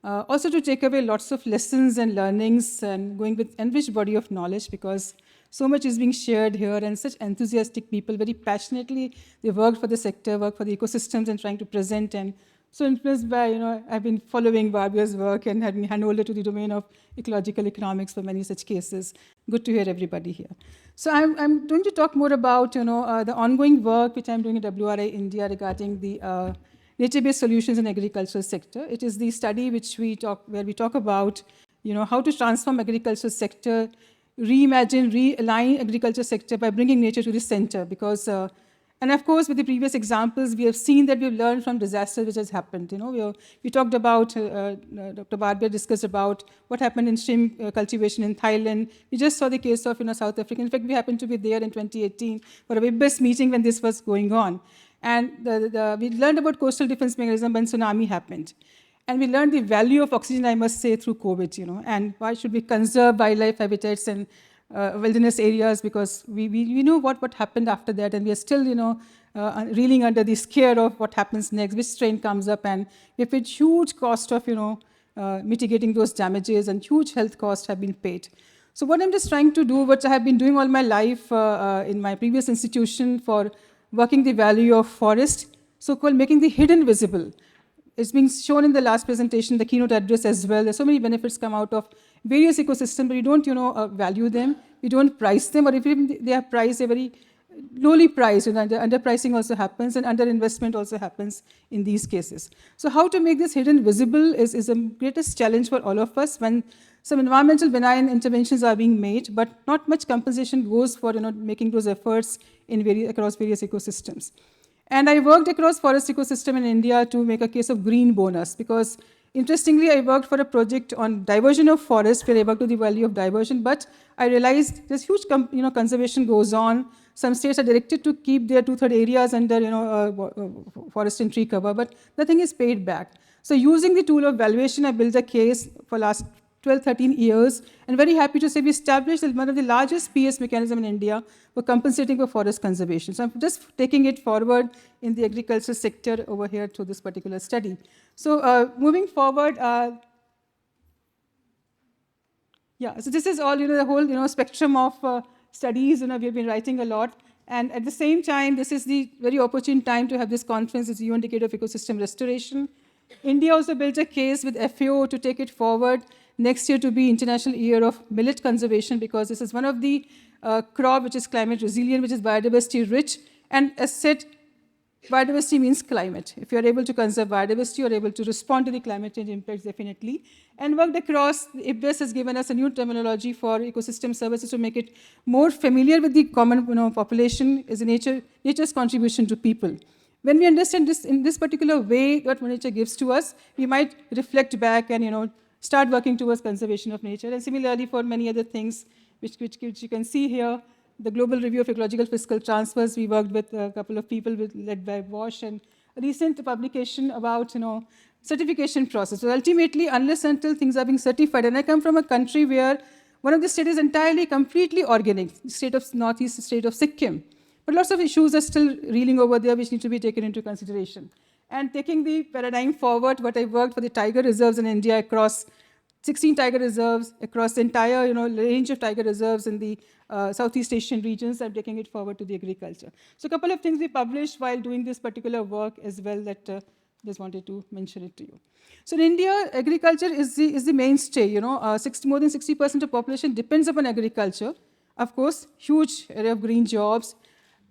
Also to take away lots of lessons and learnings and going with enriched body of knowledge, because so much is being shared here and such enthusiastic people, very passionately, they work for the sector, work for the ecosystems and trying to present. And so influenced by, I've been following Barbier's work and had me handholder to the domain of ecological economics for many such cases. Good to hear everybody here. So I'm going to talk more about, the ongoing work which I'm doing at WRI India regarding the nature-based solutions in agricultural sector. It is the study where we talk about, how to transform agricultural sector, reimagine, realign agriculture sector by bringing nature to the center. Because, and of course, with the previous examples, we have seen that we've learned from disasters which has happened. We talked about, Dr. Barbier discussed about what happened in shrimp cultivation in Thailand. We just saw the case of South Africa. In fact, we happened to be there in 2018 for a WIPBES meeting when this was going on. And we learned about coastal defense mechanism when tsunami happened. And we learned the value of oxygen, I must say, through COVID, and why should we conserve wildlife habitats and wilderness areas, because we know what happened after that, and we are still, reeling under the scare of what happens next, which strain comes up, and we paid huge cost of, mitigating those damages, and huge health costs have been paid. So what I'm just trying to do, what I have been doing all my life in my previous institution for working the value of forest, so-called making the hidden visible. It's being shown in the last presentation, the keynote address as well. There's so many benefits come out of various ecosystems, but we don't, value them. We don't price them, or if they are priced, they're very lowly priced, and underpricing also happens, and underinvestment also happens in these cases. So how to make this hidden visible is the greatest challenge for all of us when some environmental benign interventions are being made, but not much compensation goes for making those efforts across various ecosystems. And I worked across forest ecosystem in India to make a case of green bonus, because interestingly, I worked for a project on diversion of forest, where I worked to the value of diversion, but I realized this huge conservation goes on. Some states are directed to keep their 2/3 areas under forest and tree cover, but nothing is paid back. So using the tool of valuation, I built a case for last 12, 13 years, and very happy to say we established one of the largest PS mechanism in India for compensating for forest conservation. So I'm just taking it forward in the agriculture sector over here through this particular study. So moving forward, so this is all, the whole, spectrum of studies, we have been writing a lot. And at the same time, this is the very opportune time to have this conference. It's the UN Decade of Ecosystem Restoration. India also built a case with FAO to take it forward next year to be International Year of Millet Conservation, because this is one of the crop which is climate resilient, which is biodiversity rich. And as said, biodiversity means climate. If you are able to conserve biodiversity, you are able to respond to the climate change impacts definitely. And worked across, NbS has given us a new terminology for ecosystem services to make it more familiar with the common population, is nature's contribution to people. When we understand this in this particular way, what nature gives to us, we might reflect back and start working towards conservation of nature. And similarly for many other things, which you can see here, the Global Review of Ecological Fiscal Transfers, we worked with a couple of people led by Bosch, and a recent publication about certification process. So ultimately, unless until things are being certified, and I come from a country where one of the states is entirely, completely organic, state of northeast state of Sikkim. But lots of issues are still reeling over there which need to be taken into consideration. And taking the paradigm forward, what I worked for the tiger reserves in India across 16 tiger reserves, across the entire range of tiger reserves in the Southeast Asian regions, I'm taking it forward to the agriculture. So a couple of things we published while doing this particular work as well that just wanted to mention it to you. So in India, agriculture is the mainstay. More than 60% of population depends upon agriculture. Of course, huge area of green jobs.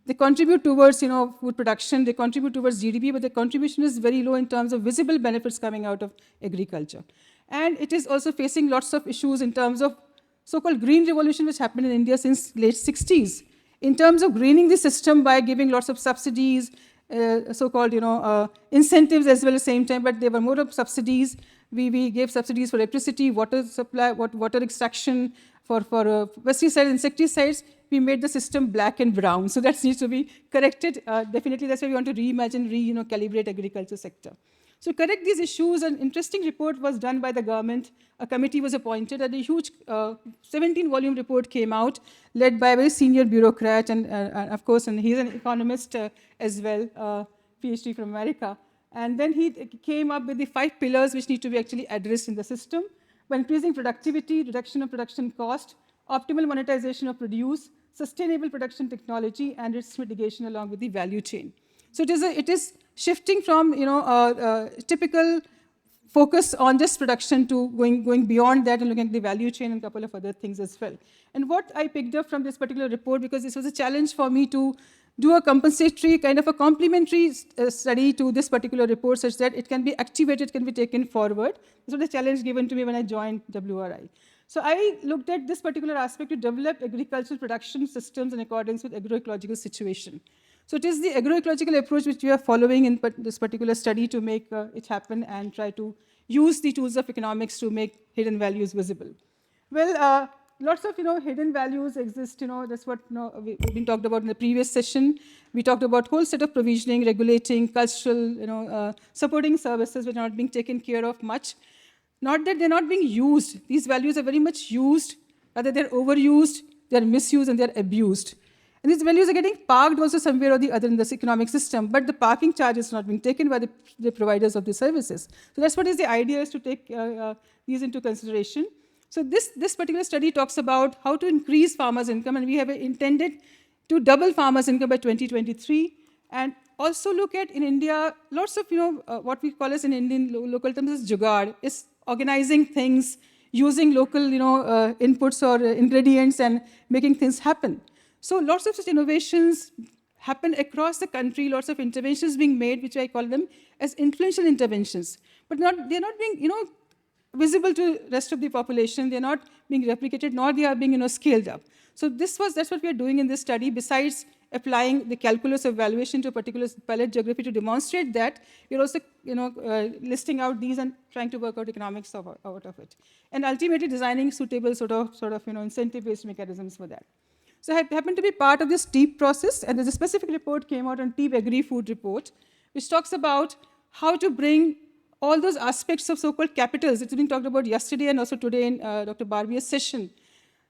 They contribute towards food production, they contribute towards GDP, but the contribution is very low in terms of visible benefits coming out of agriculture. And it is also facing lots of issues in terms of so-called green revolution, which happened in India since late 60s. In terms of greening the system by giving lots of subsidies, so-called incentives as well at the same time, but there were more of subsidies. We gave subsidies for electricity, water supply, water extraction, for pesticides, insecticides. We made the system black and brown. So that needs to be corrected. Definitely, that's why we want to reimagine, calibrate agriculture sector. So correct these issues, an interesting report was done by the government. A committee was appointed, and a huge 17-volume report came out, led by a very senior bureaucrat, and of course, and he's an economist as well, PhD from America. And then he came up with the 5 pillars which need to be actually addressed in the system: by increasing productivity, reduction of production cost, optimal monetization of produce, sustainable production technology, and risk mitigation along with the value chain. So it is shifting from typical focus on just production to going beyond that and looking at the value chain and a couple of other things as well. And what I picked up from this particular report, because this was a challenge for me to do a compensatory, kind of a complementary study to this particular report, such that it can be activated, can be taken forward. This was a challenge given to me when I joined WRI. So I looked at this particular aspect to develop agricultural production systems in accordance with agroecological situation. So it is the agroecological approach which we are following in this particular study to make it happen and try to use the tools of economics to make hidden values visible. Well, lots of hidden values exist. That's what we've been talked about in the previous session. We talked about whole set of provisioning, regulating, cultural, supporting services which are not being taken care of much. Not that they're not being used. These values are very much used, rather they're overused, they are misused, and they are abused. And these values are getting parked also somewhere or the other in this economic system, but the parking charge is not being taken by the providers of the services. So that's what is the idea, is to take these into consideration. So this particular study talks about how to increase farmers' income, and we have intended to double farmers' income by 2023, and also look at, in India, lots of, what we call as in Indian local terms is jugaad, is organizing things, using local, inputs or ingredients and making things happen. So lots of such innovations happen across the country, lots of interventions being made, which I call them as influential interventions. But they're not being, visible to the rest of the population. They're not being replicated, nor they are being, scaled up. So that's what we are doing in this study. Besides applying the calculus of valuation to a particular palette geography to demonstrate that, we're also, listing out these and trying to work out economics out of it, and ultimately designing suitable sort of incentive-based mechanisms for that. So I happened to be part of this TEEP process, and there's a specific report came out on TEEP Agri-Food Report, which talks about how to bring all those aspects of so-called capitals. It's been talked about yesterday and also today in Dr. Barbier's session.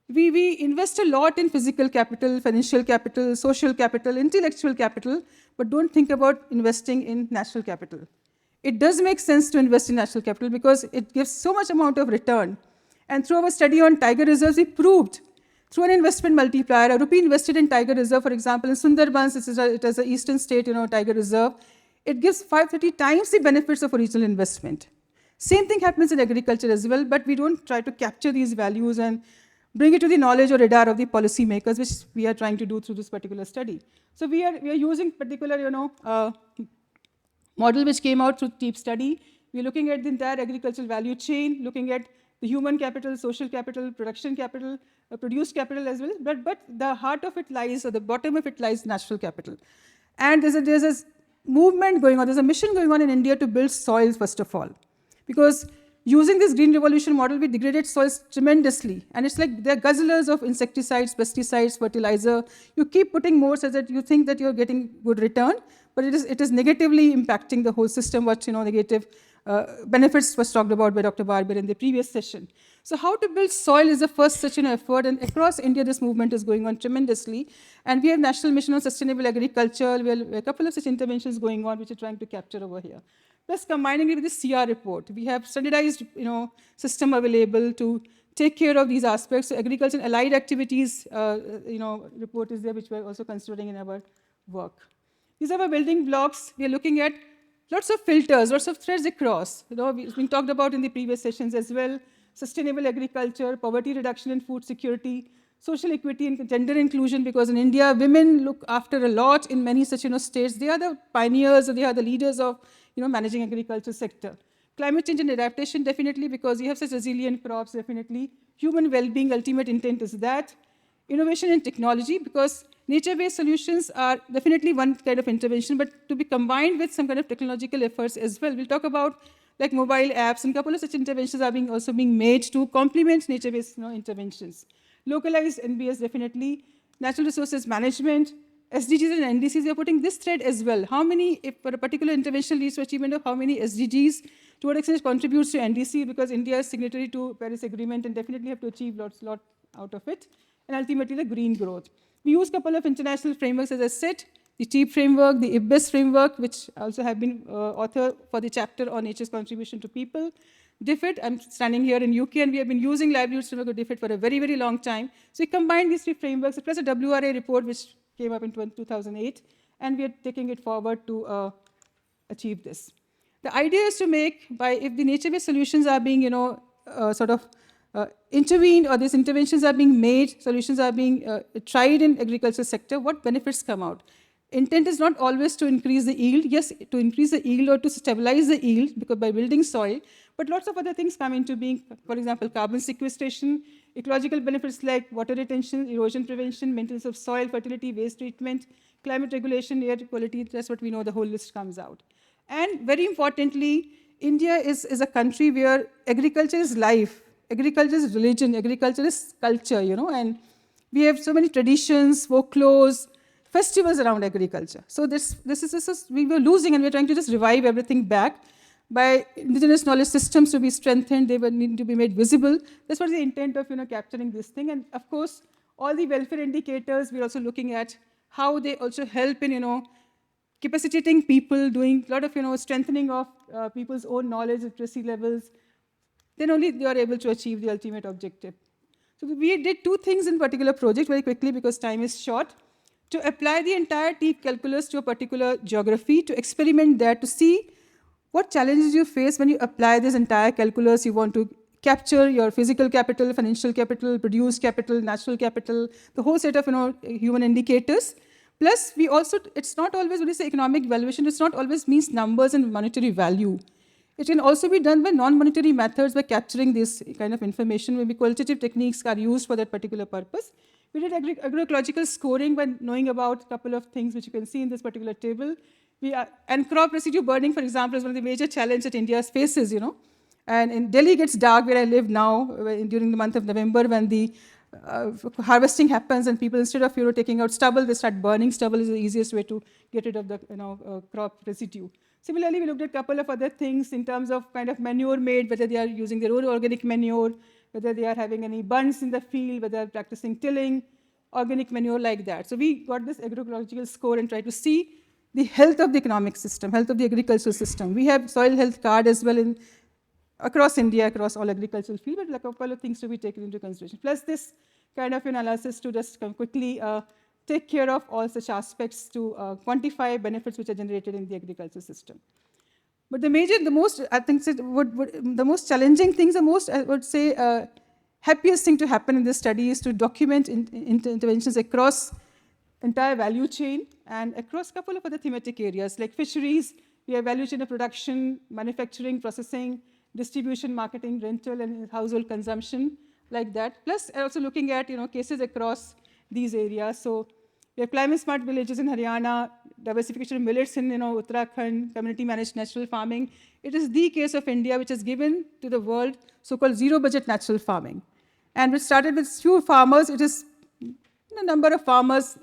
We invest a lot in physical capital, financial capital, social capital, intellectual capital, but don't think about investing in natural capital. It does make sense to invest in natural capital because it gives so much amount of return. And through our study on tiger reserves, we proved through an investment multiplier, a rupee invested in tiger reserve, for example, in Sundarbans, it is an eastern state, tiger reserve, it gives 530 times the benefits of original investment. Same thing happens in agriculture as well, but we don't try to capture these values and bring it to the knowledge or radar of the policymakers, which we are trying to do through this particular study. So we are using particular, model which came out through TEEP study. We're looking at the entire agricultural value chain, looking at the human capital, social capital, production capital, produced capital as well, but the heart of it lies, or the bottom of it lies, natural capital. And there's a movement going on, there's a mission going on in India to build soils, first of all. Because using this green revolution model, we degraded soils tremendously. And it's like they're guzzlers of insecticides, pesticides, fertilizer. You keep putting more so that you think that you're getting good return, but it is negatively impacting the whole system, what negative benefits was talked about by Dr. Barbier in the previous session. So how to build soil is the first such an effort, and across India this movement is going on tremendously. And we have National Mission on Sustainable Agriculture. We have a couple of such interventions going on which we're trying to capture over here. Plus combining it with the CR report. We have standardized system available to take care of these aspects. So agriculture and allied activities report is there, which we're also considering in our work. These are our building blocks. We are looking at lots of filters, lots of threads across. It's been talked about in the previous sessions as well. Sustainable agriculture, poverty reduction and food security, social equity and gender inclusion, because in India, women look after a lot in many such states. They are the pioneers, or they are the leaders of managing agriculture sector. Climate change and adaptation, definitely, because you have such resilient crops, definitely. Human well-being, ultimate intent is that. Innovation and technology, because nature-based solutions are definitely one kind of intervention, but to be combined with some kind of technological efforts as well. We'll talk about like mobile apps, and a couple of such interventions are also being made to complement nature-based interventions. Localized NbS, definitely. Natural resources management, SDGs and NDCs, we are putting this thread as well. How many, if for a particular intervention leads to achievement of how many SDGs, to what extent it contributes to NDC, because India is signatory to Paris Agreement and definitely have to achieve lot out of it, and ultimately the green growth. We use a couple of international frameworks, as I said, the TEEP framework, the NbS framework, which also have been author for the chapter on nature's contribution to people. DFID, I'm standing here in UK, and we have been using livelihoods framework of DFID for a very, very long time. So we combined these three frameworks, plus a WRA report, which came up in 2008, and we are taking it forward to achieve this. The idea is to make, if the nature-based solutions are being, intervened, or these interventions are being made, solutions are being tried in agriculture sector, what benefits come out? Intent is not always to increase the yield. Yes, to increase the yield or to stabilize the yield, because by building soil, but lots of other things come into being, for example, carbon sequestration, ecological benefits like water retention, erosion prevention, maintenance of soil, fertility, waste treatment, climate regulation, air quality. That's what we know, the whole list comes out. And very importantly, India is a country where agriculture is life, agriculture is religion, agriculture is culture, and we have so many traditions, folklores, festivals around agriculture. So this is we were losing, and we're trying to just revive everything back by indigenous knowledge systems to be strengthened. They will need to be made visible. That's what the intent of capturing this thing. And of course, All the welfare indicators, we're also looking at how they also help in, capacitating people, doing a lot of, strengthening of people's own knowledge, literacy levels. Then only they are able to achieve the ultimate objective. So we did 2 things in particular project very quickly because time is short. To apply the entire TEEP calculus to a particular geography, to experiment there, to see what challenges you face when you apply this entire calculus. You want to capture your physical capital, financial capital, produce capital, natural capital, the whole set of human indicators. Plus, we also, it's not always, when you say economic valuation, it's not always means numbers and monetary value. It can also be done by non-monetary methods by capturing this kind of information. Maybe qualitative techniques are used for that particular purpose. We did agroecological scoring by knowing about a couple of things which you can see in this particular table. And crop residue burning, for example, is one of the major challenges that India faces, And in Delhi gets dark, where I live now, during the month of November, when the harvesting happens and people, instead of taking out stubble, they start burning. Stubble is the easiest way to get rid of the crop residue. Similarly, we looked at a couple of other things in terms of kind of manure made, whether they are using their own organic manure, whether they are having any bunds in the field, whether they are practicing tilling, organic manure like that. So we got this agroecological score and tried to see the health of the economic system, health of the agricultural system. We have soil health card as well across India, across all agricultural fields, but like a couple of things to be taken into consideration. Plus this kind of analysis to just quickly take care of all such aspects to quantify benefits which are generated in the agricultural system. But the most challenging things, I would say, happiest thing to happen in this study is to document interventions across entire value chain and across a couple of other thematic areas like fisheries. We have value chain of production, manufacturing, processing, distribution, marketing, rental, and household consumption, like that. Plus, also looking at cases across these areas. So we have climate smart villages in Haryana, diversification of millets in Uttarakhand, community managed natural farming. It is the case of India which has given to the world so-called zero budget natural farming. And we started with few farmers. It is a number of farmers,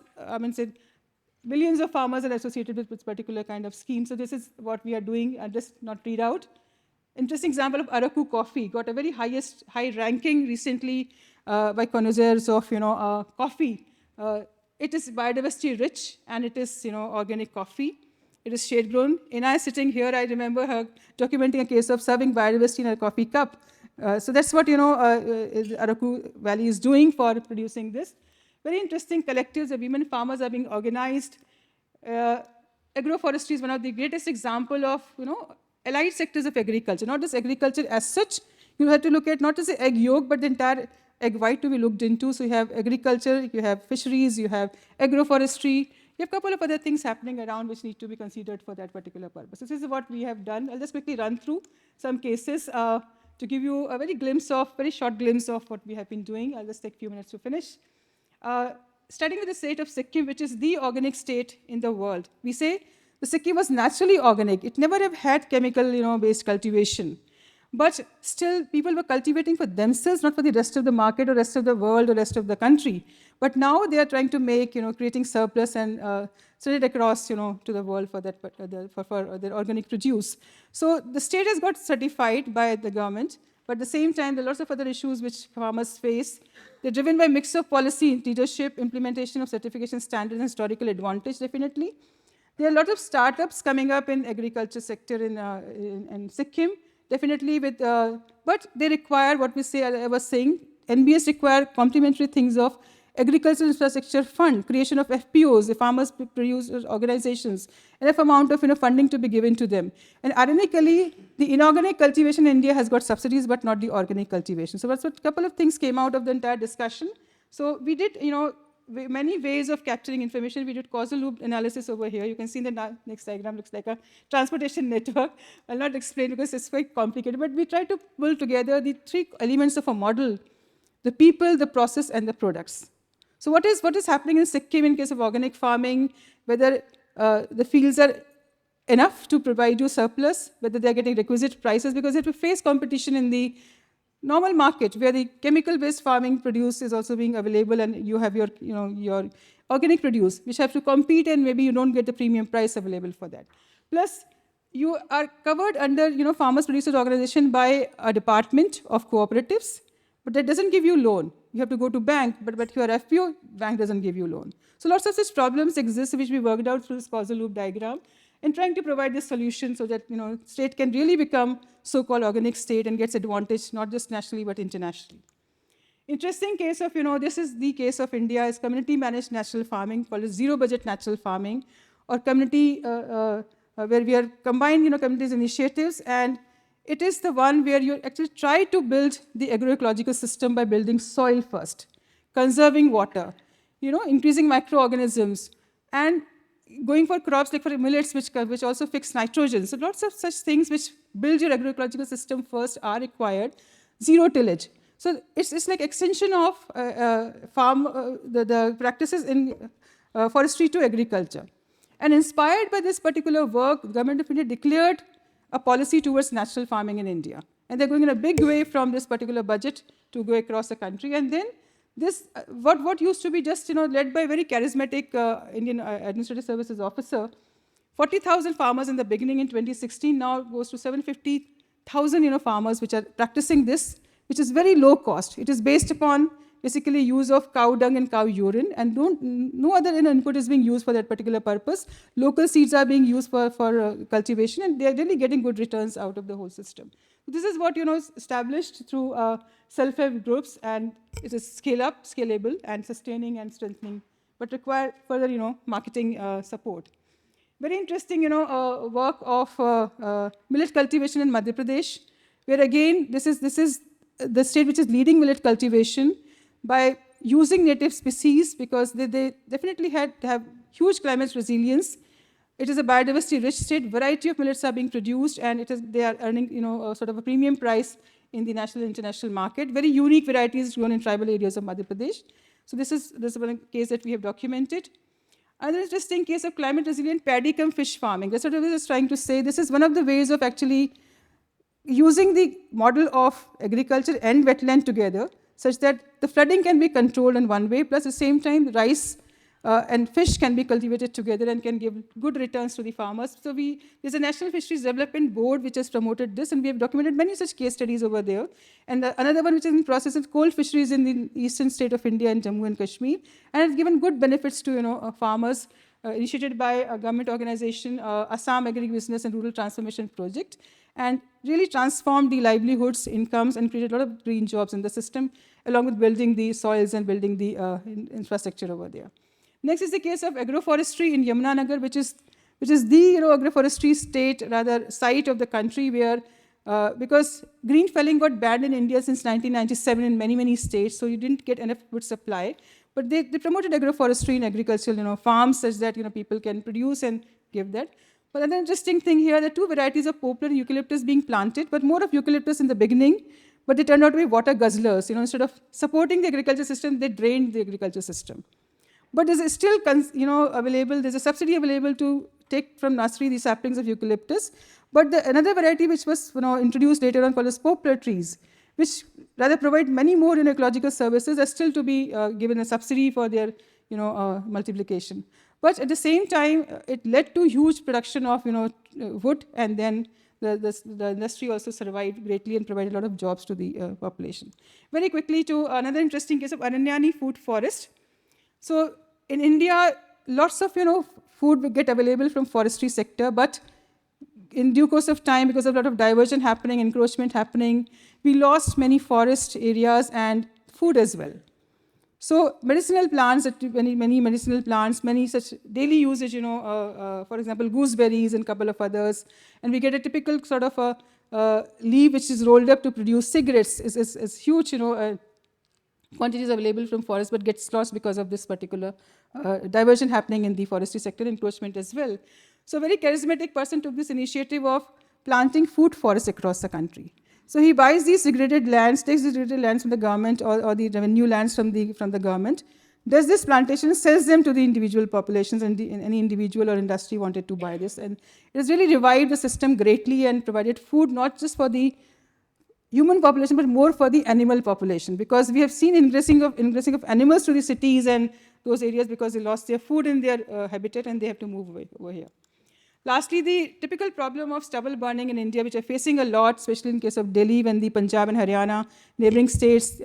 billions of farmers are associated with this particular kind of scheme. So this is what we are doing. I'll just not read out. Interesting example of Araku coffee, got a very high ranking recently by connoisseurs of coffee. It is biodiversity rich and it is organic coffee. It is shade grown. Ina is sitting here. I remember her documenting a case of serving biodiversity in a coffee cup. So that's what Araku Valley is doing for producing this. Very interesting collectives of women farmers are being organized. Agroforestry is one of the greatest example of allied sectors of agriculture, not just agriculture as such. You have to look at not just the egg yolk, but the entire egg white to be looked into. So you have agriculture, you have fisheries, you have agroforestry, you have a couple of other things happening around which need to be considered for that particular purpose. This is what we have done. I'll just quickly run through some cases to give you a very short glimpse of what we have been doing. I'll just take a few minutes to finish. Starting with the state of Sikkim, which is the organic state in the world. We say the Sikkim was naturally organic. It never have had chemical, based cultivation. But still, people were cultivating for themselves, not for the rest of the market or rest of the world or rest of the country. But now they are trying to make, creating surplus and send it across, to the world for that, for their organic produce. So the state has got certified by the government, but at the same time, there are lots of other issues which farmers face. They're driven by a mix of policy, leadership, implementation of certification standards, and historical advantage, definitely. There are a lot of startups coming up in agriculture sector in Sikkim. Definitely, but they require what we say. I was saying, NbS require complementary things of agricultural infrastructure fund, creation of FPOs, the farmers producers organizations, enough amount of funding to be given to them. And ironically, the inorganic cultivation in India has got subsidies, but not the organic cultivation. So that's what a couple of things came out of the entire discussion. So we did, many ways of capturing information. We did causal loop analysis over here. You can see in the next diagram, looks like a transportation network. I'll not explain because it's quite complicated, but we try to pull together the 3 elements of a model: the people, the process, and the products. So what is happening in Sikkim in case of organic farming, whether the fields are enough to provide you surplus, whether they're getting requisite prices, because it will face competition in the normal market where the chemical-based farming produce is also being available, and you have your organic produce, which have to compete, and maybe you don't get the premium price available for that. Plus, you are covered under Farmers Producers Organization by a department of cooperatives, but that doesn't give you loan. You have to go to bank, but your FPO, bank doesn't give you loan. So lots of such problems exist, which we worked out through this causal loop diagram, and trying to provide this solution so that state can really become so-called organic state and gets advantage not just nationally but internationally. Interesting case of, this is the case of India, is community-managed natural farming, called zero-budget natural farming, or community, where we are combined, communities initiatives, and it is the one where you actually try to build the agroecological system by building soil first, conserving water, increasing microorganisms, and going for crops like for millets, which also fix nitrogen. So lots of such things which build your agroecological system first are required. Zero tillage. So it's like extension of the practices in forestry to agriculture. And inspired by this particular work, the government of India declared a policy towards natural farming in India. And they're going in a big way from this particular budget to go across the country. And then this, what used to be just led by a very charismatic Indian Administrative Services officer, 40,000 farmers in the beginning in 2016 now goes to 750,000 farmers which are practicing this, which is very low cost. It is based upon basically use of cow dung and cow urine, and no other input is being used for that particular purpose. Local seeds are being used for cultivation, and they're really getting good returns out of the whole system. This is what is established through self-help groups, and it is scalable, and sustaining and strengthening, but require further marketing support. Very interesting work of millet cultivation in Madhya Pradesh, where again this is the state which is leading millet cultivation by using native species, because they definitely have huge climate resilience. It is a biodiversity-rich state. Variety of millets are being produced, and they are earning sort of a premium price in the national and international market. Very unique varieties grown in tribal areas of Madhya Pradesh. So this is one case that we have documented. Another interesting case of climate-resilient paddy-cum fish farming. That's what I was trying to say. This is one of the ways of actually using the model of agriculture and wetland together, such that the flooding can be controlled in one way, plus at the same time, rice and fish can be cultivated together and can give good returns to the farmers. So there's a National Fisheries Development Board which has promoted this, and we have documented many such case studies over there. And another one which is in process is coal fisheries in the eastern state of India in Jammu and Kashmir, and has given good benefits to farmers, initiated by a government organization, Assam Agribusiness and Rural Transformation Project, and really transformed the livelihoods, incomes, and created a lot of green jobs in the system, along with building the soils and building the infrastructure over there. Next is the case of agroforestry in Yamunanagar, which is the agroforestry site of the country, where because green felling got banned in India since 1997 in many states, so you didn't get enough wood supply. But they promoted agroforestry in agricultural farms, such that people can produce and give that. But another interesting thing here, there are two varieties of poplar and eucalyptus being planted, but more of eucalyptus in the beginning, but they turned out to be water guzzlers. Instead of supporting the agriculture system, they drained the agriculture system. But there's still available, there's a subsidy available to take from nursery the saplings of eucalyptus. But another variety which was introduced later on, called as poplar trees, which rather provide many more ecological services, are still to be given a subsidy for their multiplication. But at the same time, it led to huge production of wood, and then the industry also survived greatly and provided a lot of jobs to the population. Very quickly to another interesting case of Aranyani food forest. So in India, lots of food will get available from forestry sector, but in due course of time, because of a lot of diversion happening, encroachment happening, we lost many forest areas and food as well. So medicinal plants, many medicinal plants, many such daily usage, for example, gooseberries and a couple of others, and we get a typical sort of a leaf which is rolled up to produce cigarettes, is huge, quantities available from forest, but gets lost because of this particular diversion happening in the forestry sector, encroachment as well. So a very charismatic person took this initiative of planting food forests across the country. So he buys these degraded lands, takes these degraded lands from the government or the revenue lands from the government, does this plantation, sells them to the individual populations, and any individual or industry wanted to buy this. And it has really revived the system greatly and provided food not just for the human population, but more for the animal population, because we have seen ingressing of animals to the cities and those areas because they lost their food in their habitat and they have to move away over here. Lastly, the typical problem of stubble burning in India, which are facing a lot, especially in case of Delhi, when the Punjab and Haryana, neighboring states,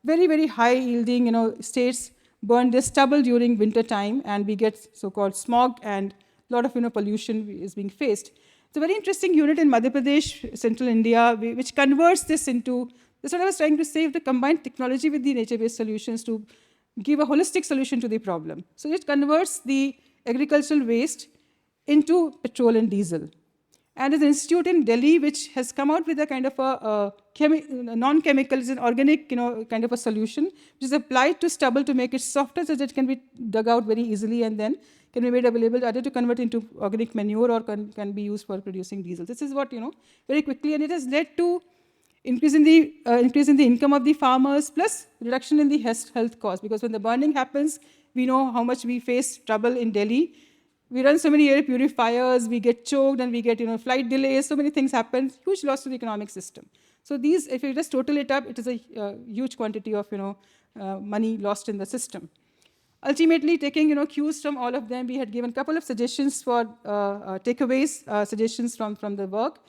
very, very high yielding states burn their stubble during winter time, and we get so-called smog, and a lot of pollution is being faced. It's a very interesting unit in Madhya Pradesh, central India, which converts this into, that's what I was trying to say, the combined technology with the nature-based solutions to give a holistic solution to the problem. So it converts the agricultural waste into petrol and diesel. And there's an institute in Delhi which has come out with a kind of a non-chemical, it's an organic kind of a solution, which is applied to stubble to make it softer so that it can be dug out very easily and then can be made available either to convert into organic manure or can be used for producing diesel. This is what, very quickly, and it has led to increase in the income of the farmers, plus reduction in the health cost, because when the burning happens, we know how much we face trouble in Delhi. We run so many air purifiers, we get choked, and we get flight delays, so many things happen, huge loss to the economic system. So these, if you just total it up, it is a huge quantity of money lost in the system. Ultimately, taking cues from all of them, we had given a couple of suggestions for takeaways, suggestions from the work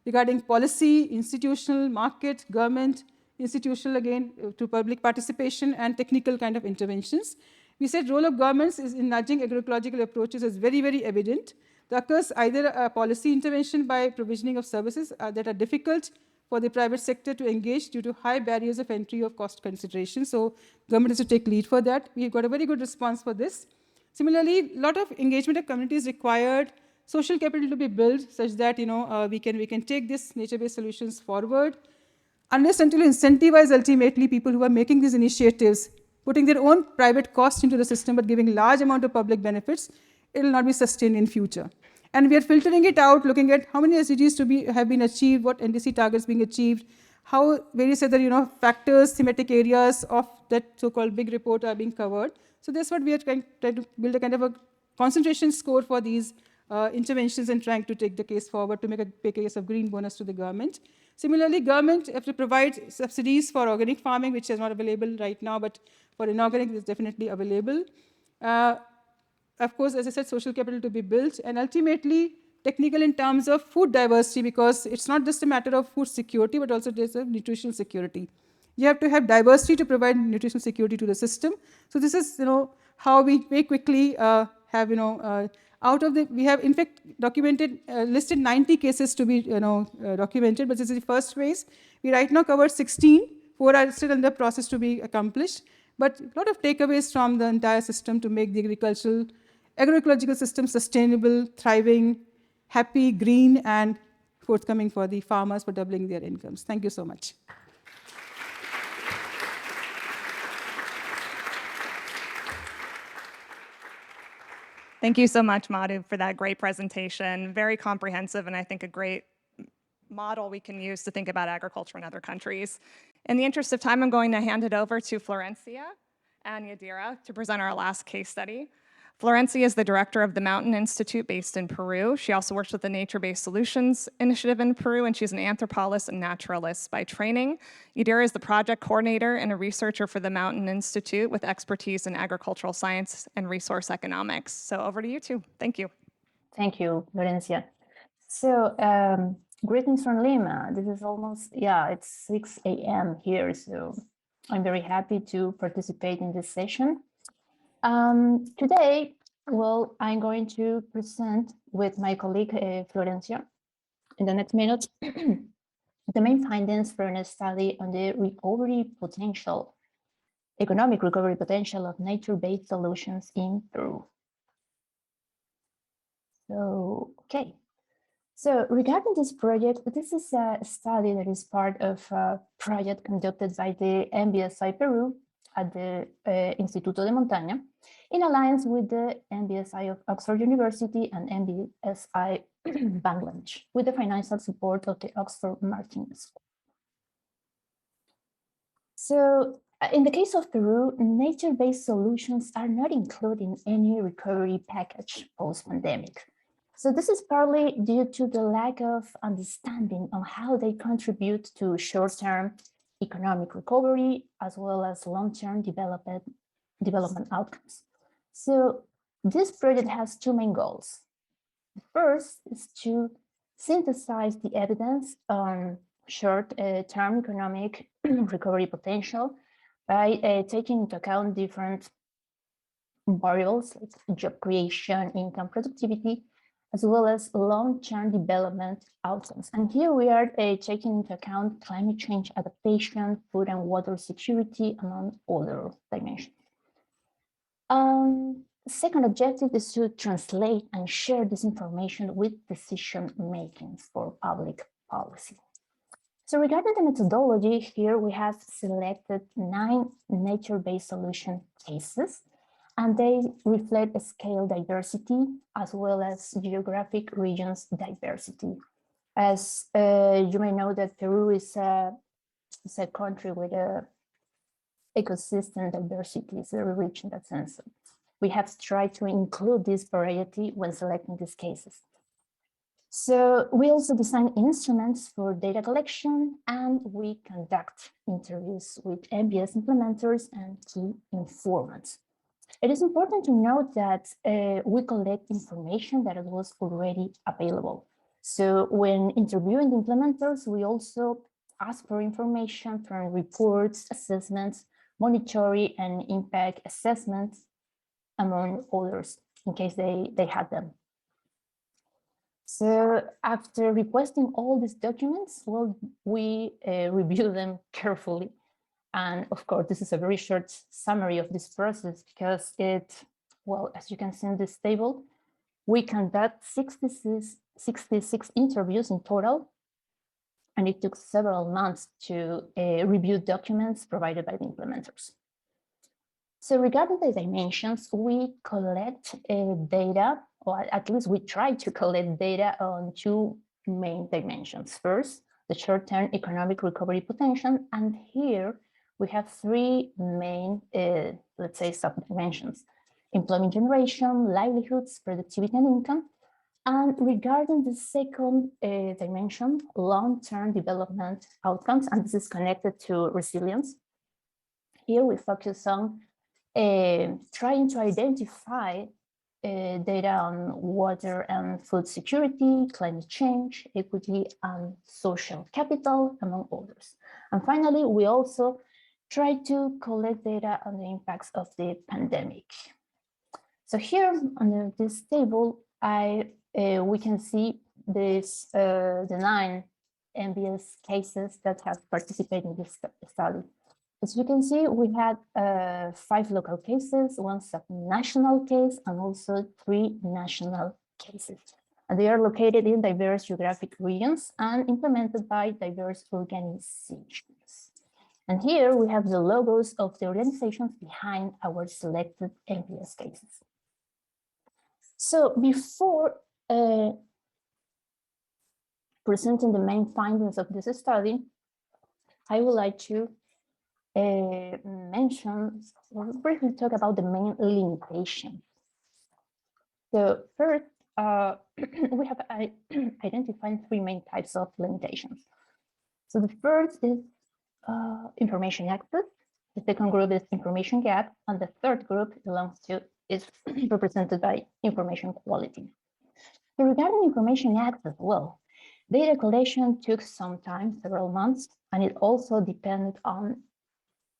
regarding policy, institutional, market, government, institutional, again, to public participation, and technical kind of interventions. We said role of governments is in nudging agroecological approaches is very, very evident. There occurs either a policy intervention by provisioning of services that are difficult for the private sector to engage due to high barriers of entry of cost consideration. So government has to take lead for that. We've got a very good response for this. Similarly, a lot of engagement of communities required, social capital to be built such that we can take these nature-based solutions forward. Unless until you incentivize ultimately people who are making these initiatives, putting their own private cost into the system but giving large amount of public benefits, it will not be sustained in future. And we are filtering it out, looking at how many SDGs have been achieved, what NDC targets being achieved, how various other factors, thematic areas of that so-called big report are being covered. So that's what we are trying to build a kind of a concentration score for these interventions and trying to take the case forward to make a case of green bonus to the government. Similarly, government have to provide subsidies for organic farming, which is not available right now, but for inorganic, it's definitely available. Of course, as I said, social capital to be built, and ultimately technical in terms of food diversity, because it's not just a matter of food security, but also there's a nutritional security. You have to have diversity to provide nutritional security to the system. So this is, how we very quickly have, out of the, we have in fact documented, listed 90 cases to be, documented, but this is the first phase. We right now covered 16, 4 are still in the process to be accomplished, but a lot of takeaways from the entire system to make the agroecological system sustainable, thriving, happy, green, and forthcoming for the farmers for doubling their incomes. Thank you so much. Thank you so much, Madhu, for that great presentation. Very comprehensive, and I think a great model we can use to think about agriculture in other countries. In the interest of time, I'm going to hand it over to Florencia and Yadira to present our last case study. Florencia is the director of the Mountain Institute based in Peru. She also works with the Nature-Based Solutions Initiative in Peru, and she's an anthropologist and naturalist by training. Yadira is the project coordinator and a researcher for the Mountain Institute with expertise in agricultural science and resource economics. So over to you two. Thank you. Thank you, Florencia. So greetings from Lima. This is almost, it's 6 a.m. here, so I'm very happy to participate in this session. Today, I'm going to present with my colleague Florencia in the next minute the main findings from a study on the economic recovery potential of nature-based solutions in Peru. So regarding this project, this is a study that is part of a project conducted by the NbSI Peru at the Instituto de Montaña, in alliance with the NbSI of Oxford University and NbSI Bangladesh, with the financial support of the Oxford Martin School. So in the case of Peru, nature-based solutions are not included in any recovery package post-pandemic. So this is partly due to the lack of understanding on how they contribute to short-term economic recovery, as well as long-term development outcomes. So this project has two main goals. First is to synthesize the evidence on short-term economic recovery potential by taking into account different variables like job creation, income, productivity, as well as long-term development outcomes. And here we are taking into account climate change adaptation, food and water security, among other dimensions. Second objective is to translate and share this information with decision making for public policy. So regarding the methodology, here we have selected 9 nature-based solution cases, and they reflect a scale diversity as well as geographic regions diversity. As you may know that Peru is a country with a ecosystem diversity, is very rich in that sense. We have tried to include this variety when selecting these cases. So we also design instruments for data collection, and we conduct interviews with NbS implementers and key informants. It is important to note that we collect information that was already available. So when interviewing the implementers, we also ask for information from reports, assessments, monitoring and impact assessments, among others, in case they had them. So after requesting all these documents, well, we review them carefully. And of course, this is a very short summary of this process because well, as you can see in this table, we conduct 66 interviews in total, and it took several months to review documents provided by the implementers. So regarding the dimensions, we collect data, or at least we try to collect data on 2 main dimensions. First, the short-term economic recovery potential, and here we have 3 main, let's say, sub-dimensions: employment generation, livelihoods, productivity, and income. And regarding the second dimension, long-term development outcomes, and this is connected to resilience, here we focus on trying to identify data on water and food security, climate change, equity, and social capital, among others. And finally, we also try to collect data on the impacts of the pandemic. So here under this table, we can see this, the 9 NbS cases that have participated in this study. As you can see, we had 5 local cases, 1 subnational case, and also 3 national cases. And they are located in diverse geographic regions and implemented by diverse organizations. And here we have the logos of the organizations behind our selected NbS cases. So before presenting the main findings of this study, I would like to mention or briefly talk about the main limitations. So first, we have identified 3 main types of limitations. So the first is information access, the second group is information gap, and the third group is represented by information quality. So regarding information access, well, data collection took some time, several months, and it also depended on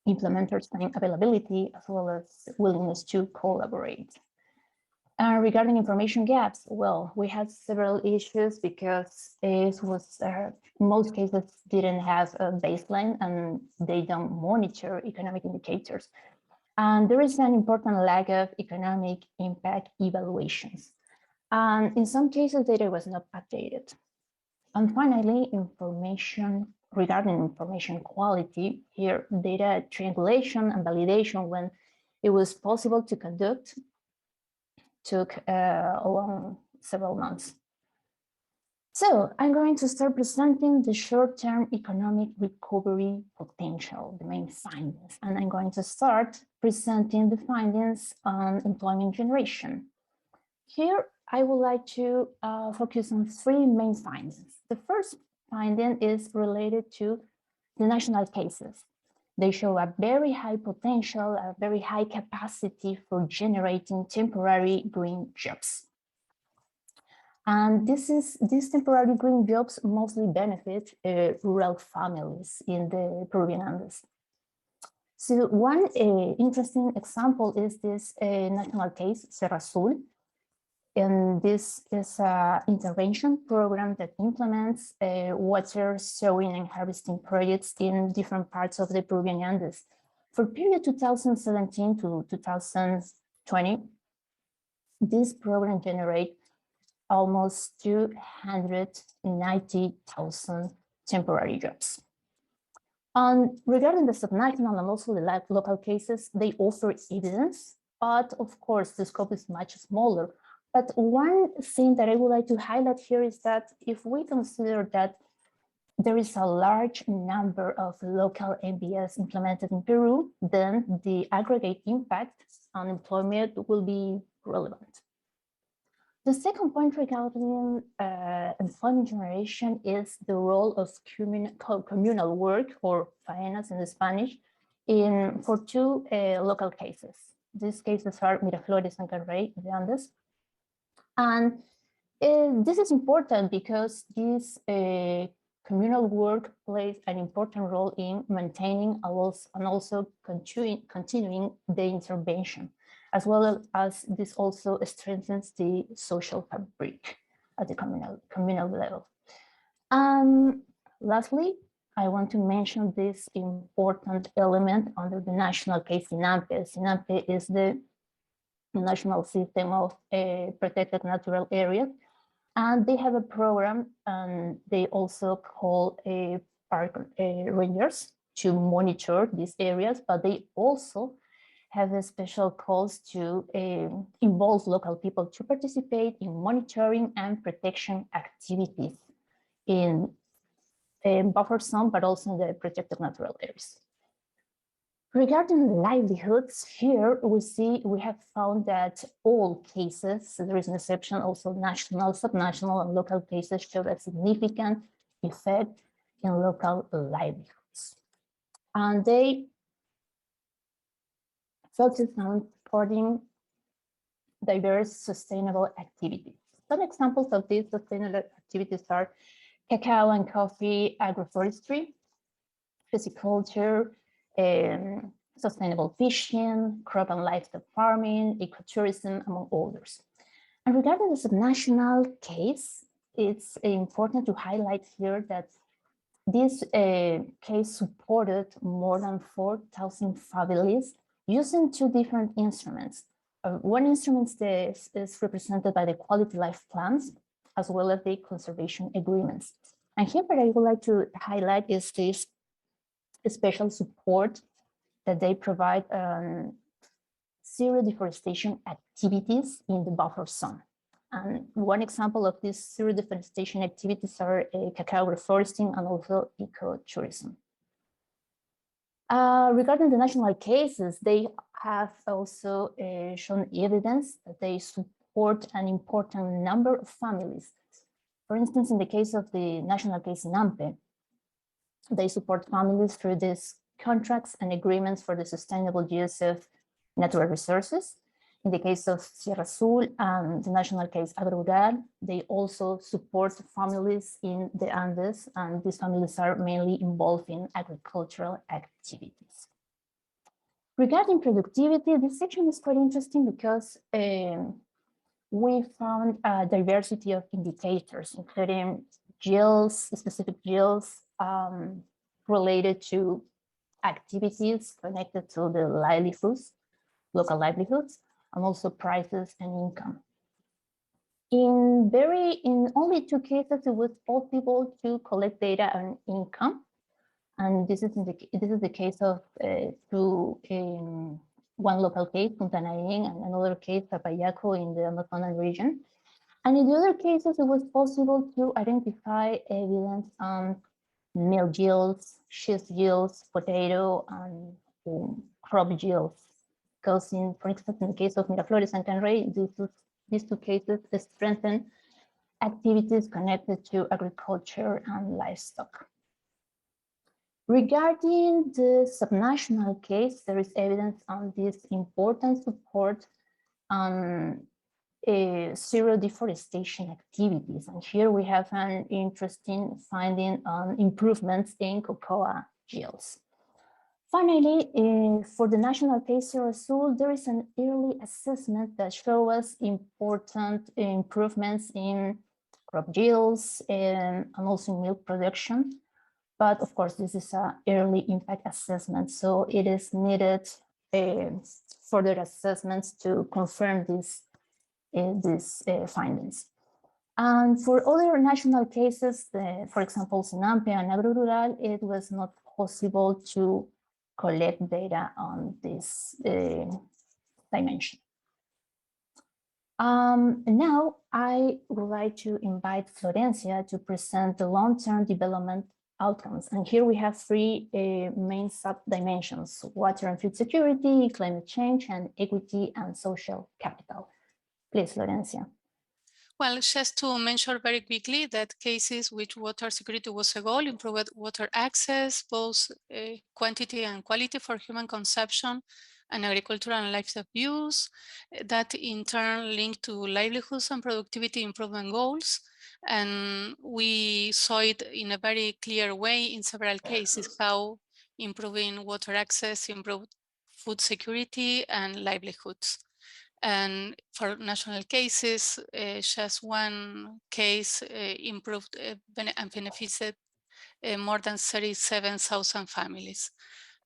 implementers' time availability as well as willingness to collaborate. Regarding information gaps, well, we had several issues because most cases didn't have a baseline and they don't monitor economic indicators. And there is an important lack of economic impact evaluations. And in some cases, data was not updated. And finally, regarding information quality, here data triangulation and validation when it was possible to conduct took along several months. So I'm going to start presenting the short-term economic recovery potential, the main findings, and I'm going to start presenting the findings on employment generation. Here, I would like to focus on 3 main findings. The first finding is related to the national cases. They show a very high potential, a very high capacity for generating temporary green jobs. And these temporary green jobs mostly benefit rural families in the Peruvian Andes. So one interesting example is this national case, Serra Azul. And this is an intervention program that implements water sowing and harvesting projects in different parts of the Peruvian Andes. For period 2017 to 2020, this program generates almost 290,000 temporary jobs. Regarding the subnational and also the local cases, they offer evidence, but of course the scope is much smaller. But one thing that I would like to highlight here is that if we consider that there is a large number of local NbS implemented in Peru, then the aggregate impact on employment will be relevant. The second point regarding employment generation is the role of communal work, or faenas in Spanish, for two local cases. These cases are Miraflores and Carrey in the Andes. And this is important because this communal work plays an important role in maintaining and also continuing the intervention, as well as this also strengthens the social fabric at the communal level. Lastly, I want to mention this important element under the national case SINAMPE. SINAMPE is the national system of protected natural areas, and they have a program, and they also call park rangers to monitor these areas, but they also have a special calls to involve local people to participate in monitoring and protection activities in buffer zone, but also in the protected natural areas. Regarding livelihoods, here we have found that all cases, there is an exception, also national, subnational, and local cases show a significant effect in local livelihoods. And they focus on supporting diverse sustainable activities. Some examples of these sustainable activities are cacao and coffee agroforestry, pisciculture, sustainable fishing, crop and livestock farming, ecotourism, among others. And regarding the subnational case, it's important to highlight here that this case supported more than 4,000 families using two different instruments. One instrument is represented by the quality life plans, as well as the conservation agreements. And here what I would like to highlight is this special support that they provide zero deforestation activities in the buffer zone. And one example of these zero deforestation activities are cacao reforesting and also ecotourism. Regarding the national cases, they have also shown evidence that they support an important number of families. For instance, in the case of the national case NAMPE, they support families through these contracts and agreements for the sustainable use of natural resources. In the case of Serra Azul and the national case AgroRural, they also support families in the Andes, and these families are mainly involved in agricultural activities. Regarding productivity, this section is quite interesting because we found a diversity of indicators, including yields, specific yields related to activities connected to the livelihoods, local livelihoods, and also prices and income. In only two cases, it was possible to collect data on income, and this is the case of one local case, Montaña, and another case, Zapayaco, in the Amazonas region. And in the other cases, it was possible to identify evidence on meal yields, cheese yields, potato, and crop yields. Because, for instance, in the case of Miraflores and Canrey, these two cases strengthen activities connected to agriculture and livestock. Regarding the subnational case, there is evidence on this important support on zero deforestation activities. And here we have an interesting finding on improvements in cocoa yields. Finally, for the national case Azul, there is an early assessment that shows us important improvements in crop yields and also in milk production. But of course, this is an early impact assessment, so it is needed further assessments to confirm these findings. And for other national cases, for example, Senampe and Agro-Rural, it was not possible to collect data on this dimension. Now, I would like to invite Florencia to present the long-term development outcomes. And here we have three main sub-dimensions: water and food security, climate change, and equity and social capital. Please, Florencia. Well, just to mention very quickly that cases which water security was a goal, improved water access, both quantity and quality for human consumption and agricultural and livestock use, that in turn linked to livelihoods and productivity improvement goals. And we saw it in a very clear way in several cases, how improving water access improved food security and livelihoods. And for national cases, just one case improved and benefited more than 37,000 families.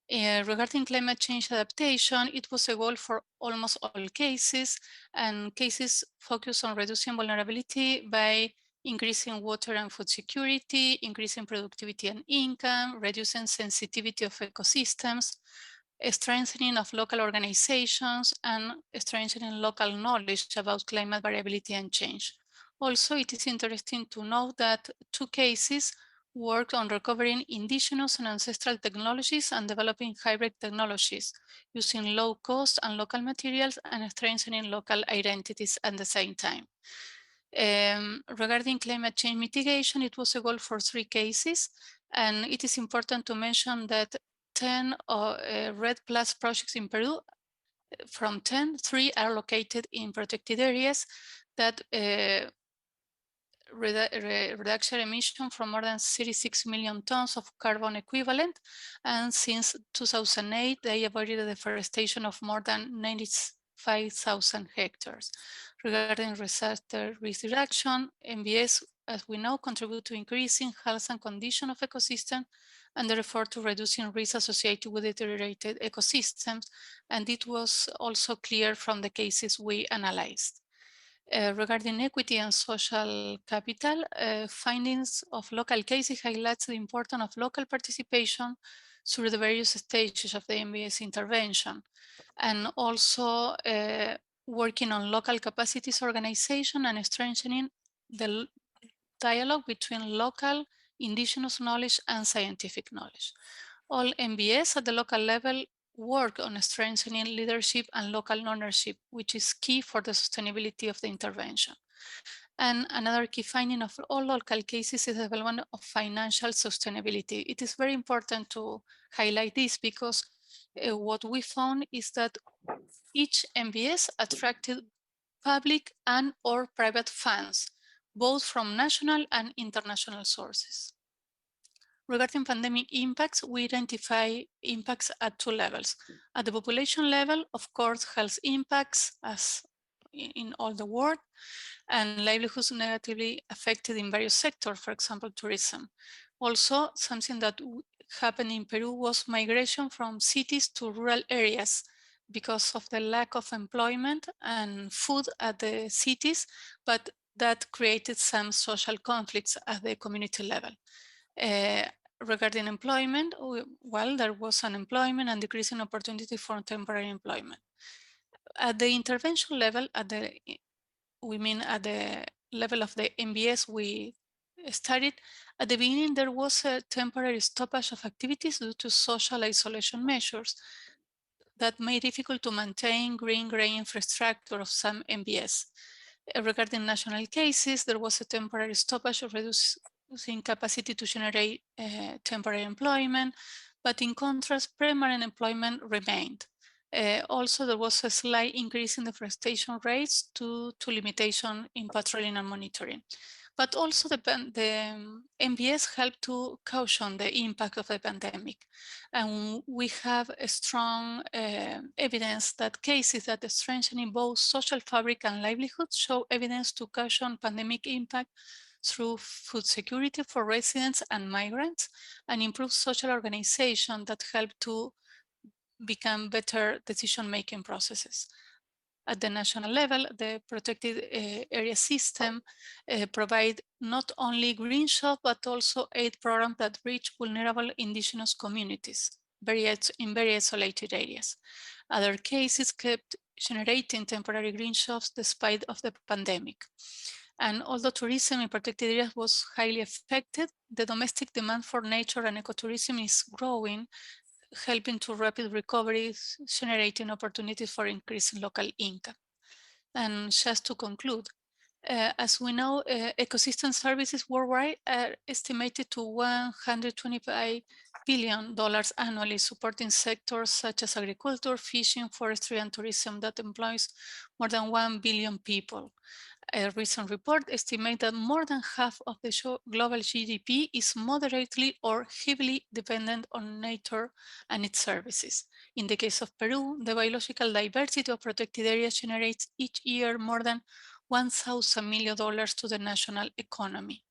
Regarding climate change adaptation, it was a goal for almost all cases, and cases focus on reducing vulnerability by increasing water and food security, increasing productivity and income, reducing sensitivity of ecosystems, strengthening of local organizations, and strengthening local knowledge about climate variability and change. Also, it is interesting to note that two cases worked on recovering indigenous and ancestral technologies and developing hybrid technologies using low cost and local materials and strengthening local identities at the same time. Regarding climate change mitigation, it was a goal for three cases, and it is important to mention that 10 RED Plus projects in Peru, from 10, 3 are located in protected areas that reduction emission from more than 36 million tons of carbon equivalent. And since 2008, they avoided the deforestation of more than 95,000 hectares. Regarding disaster risk reduction, NbS, as we know, contribute to increasing health and condition of ecosystem and therefore to reducing risks associated with deteriorated ecosystems. And it was also clear from the cases we analyzed. Regarding equity and social capital, findings of local cases highlights the importance of local participation through the various stages of the NbS intervention, and also working on local capacities organization and strengthening the dialogue between local, indigenous knowledge and scientific knowledge. All NbS at the local level work on strengthening leadership and local ownership, which is key for the sustainability of the intervention. And another key finding of all local cases is the development of financial sustainability. It is very important to highlight this because what we found is that each NbS attracted public and or private funds, both from national and international sources. Regarding pandemic impacts, we identify impacts at two levels. At the population level, of course, health impacts as in all the world, and livelihoods negatively affected in various sectors, for example, tourism. Also, something that happened in Peru was migration from cities to rural areas because of the lack of employment and food at the cities, but that created some social conflicts at the community level. Regarding employment, well, there was unemployment and decreasing opportunity for temporary employment. At the intervention level, at the level of the NbS we studied, at the beginning there was a temporary stoppage of activities due to social isolation measures that made it difficult to maintain green grain infrastructure of some NbS. Regarding national cases, there was a temporary stoppage of reducing capacity to generate temporary employment, but in contrast, permanent employment remained. Also, there was a slight increase in deforestation rates due to limitation in patrolling and monitoring. But also the NbS helped to caution the impact of the pandemic. And we have a strong evidence that cases that are strengthening both social fabric and livelihoods show evidence to caution pandemic impact through food security for residents and migrants, and improve social organization that help to become better decision-making processes. At the national level, the protected area system provide not only green shop, but also aid programs that reach vulnerable indigenous communities in very isolated areas. Other cases kept generating temporary green shops despite of the pandemic. And although tourism in protected areas was highly affected, the domestic demand for nature and ecotourism is growing, helping to rapid recovery, generating opportunities for increasing local income. And just to conclude, as we know, ecosystem services worldwide are estimated to $125 billion annually, supporting sectors such as agriculture, fishing, forestry, and tourism that employs more than 1 billion people. A recent report estimates that more than half of the global GDP is moderately or heavily dependent on nature and its services. In the case of Peru, the biological diversity of protected areas generates each year more than $1,000 million to the national economy.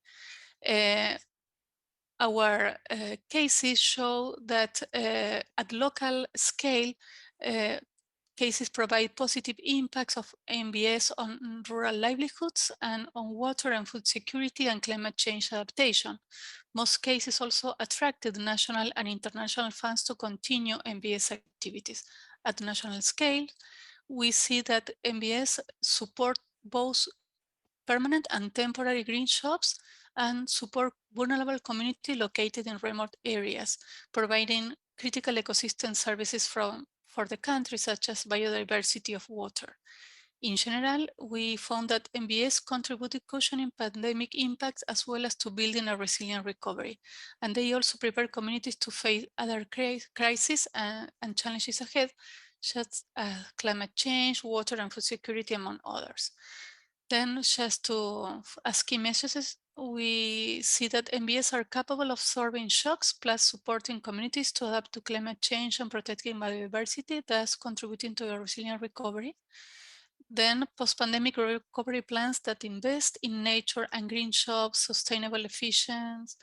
Our cases show that at local scale, cases provide positive impacts of NbS on rural livelihoods and on water and food security and climate change adaptation. Most cases also attracted national and international funds to continue NbS activities. At national scale, we see that NbS support both permanent and temporary green shops and support vulnerable communities located in remote areas, providing critical ecosystem services for the country, such as biodiversity of water. In general, we found that NbS contributed cushioning pandemic impacts as well as to building a resilient recovery. And they also prepare communities to face other crises and challenges ahead, such as climate change, water and food security, among others. Then just as key messages, we see that NbS are capable of absorbing shocks plus supporting communities to adapt to climate change and protecting biodiversity, thus contributing to a resilient recovery. Then post-pandemic recovery plans that invest in nature and green shops, sustainable efficient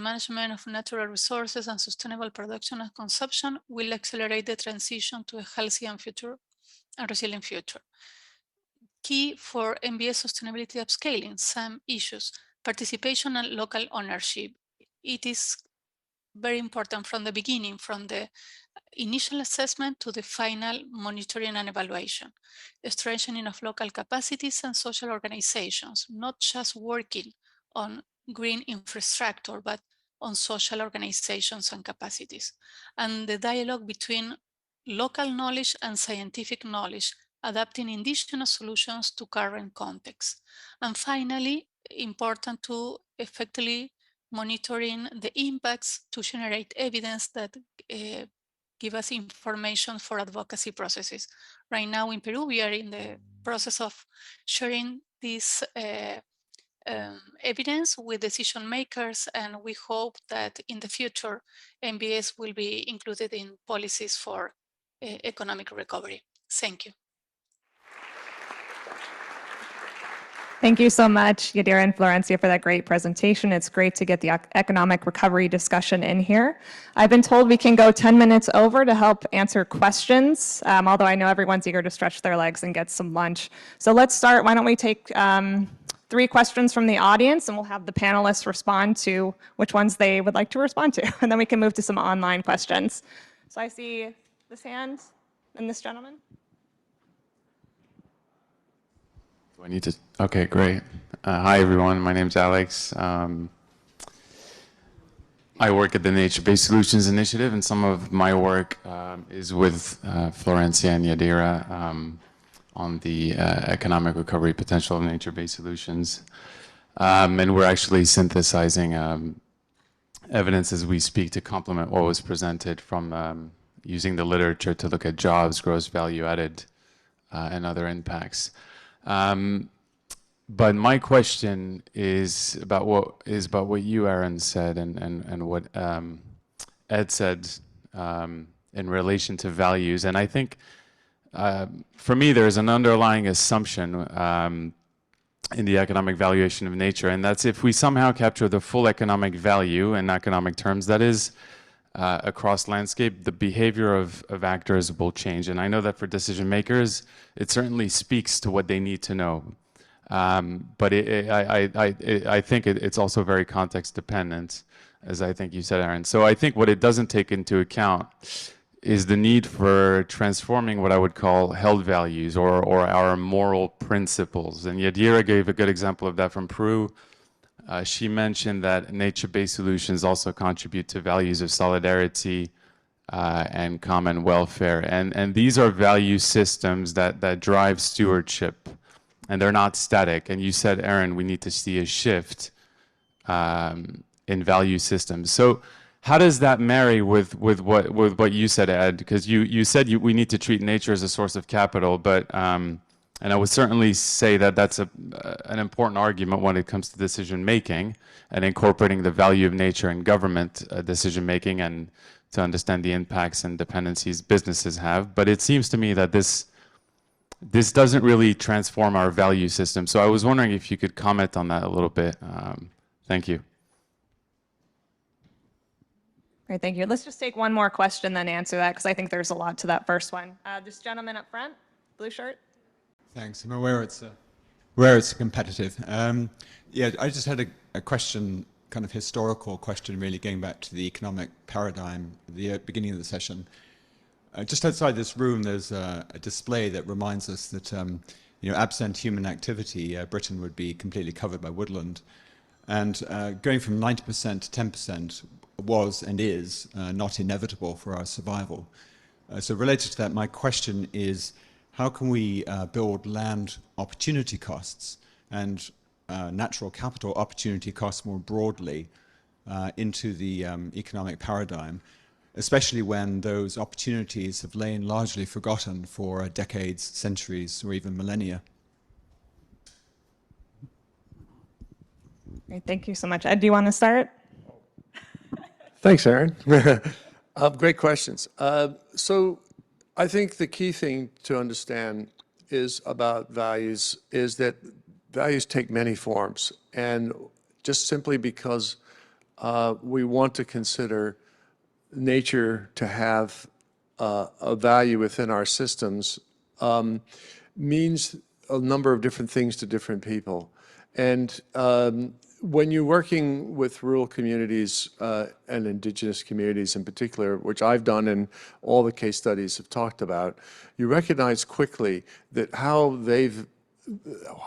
management of natural resources and sustainable production and consumption will accelerate the transition to a healthy and resilient future. Key for NbS sustainability upscaling, some issues, participation and local ownership. It is very important from the beginning, from the initial assessment to the final monitoring and evaluation. The strengthening of local capacities and social organizations, not just working on green infrastructure, but on social organizations and capacities. And the dialogue between local knowledge and scientific knowledge, adapting indigenous solutions to current contexts. And finally, important to effectively monitoring the impacts to generate evidence that give us information for advocacy processes. Right now in Peru, we are in the process of sharing this evidence with decision makers, and we hope that in the future, NbS will be included in policies for economic recovery. Thank you. Thank you so much, Yadira and Florencia, for that great presentation. It's great to get the economic recovery discussion in here. I've been told we can go 10 minutes over to help answer questions, although I know everyone's eager to stretch their legs and get some lunch. So let's start. Why don't we take 3 questions from the audience, and we'll have the panelists respond to which ones they would like to respond to, and then we can move to some online questions. So I see this hand and this gentleman. I need to, okay, great. Hi everyone, my name's Alex. I work at the Nature-Based Solutions Initiative, and some of my work is with Florencia and Yadira on the economic recovery potential of nature-based solutions. And we're actually synthesizing evidence as we speak to complement what was presented from using the literature to look at jobs, gross value added, and other impacts. But my question is about what you, Erin, said and what Ed said in relation to values. And I think for me, there's an underlying assumption in the economic valuation of nature, and that's if we somehow capture the full economic value in economic terms, that is across landscape, the behavior of actors will change. And I know that for decision makers, it certainly speaks to what they need to know. But I think it's also very context dependent, as I think you said, Erin. So I think what it doesn't take into account is the need for transforming what I would call held values or our moral principles. And Yadira gave a good example of that from Peru. She mentioned that nature-based solutions also contribute to values of solidarity and common welfare. And these are value systems that drive stewardship, and they're not static. And you said, Erin, we need to see a shift in value systems. So how does that marry with what you said, Ed? Because you said we need to treat nature as a source of capital, but and I would certainly say that that's an important argument when it comes to decision making and incorporating the value of nature in government decision making and to understand the impacts and dependencies businesses have. But it seems to me that this doesn't really transform our value system. So I was wondering if you could comment on that a little bit. Thank you. Great, thank you. Let's just take one more question, then answer that, because I think there's a lot to that first one. This gentleman up front, blue shirt. Thanks. I'm aware it's competitive. Yeah, I just had a question, kind of historical question, really, going back to the economic paradigm at the beginning of the session. Just outside this room, there's a display that reminds us that, absent human activity, Britain would be completely covered by woodland. And going from 90% to 10% was and is not inevitable for our survival. So related to that, my question is, how can we build land opportunity costs and natural capital opportunity costs more broadly into the economic paradigm, especially when those opportunities have lain largely forgotten for decades, centuries, or even millennia? Great, thank you so much. Ed, do you want to start? Thanks, Erin. Great questions. So I think the key thing to understand is about values is that values take many forms. And just simply because we want to consider nature to have a value within our systems means a number of different things to different people. And when you're working with rural communities and indigenous communities in particular, which I've done and all the case studies have talked about, you recognize quickly that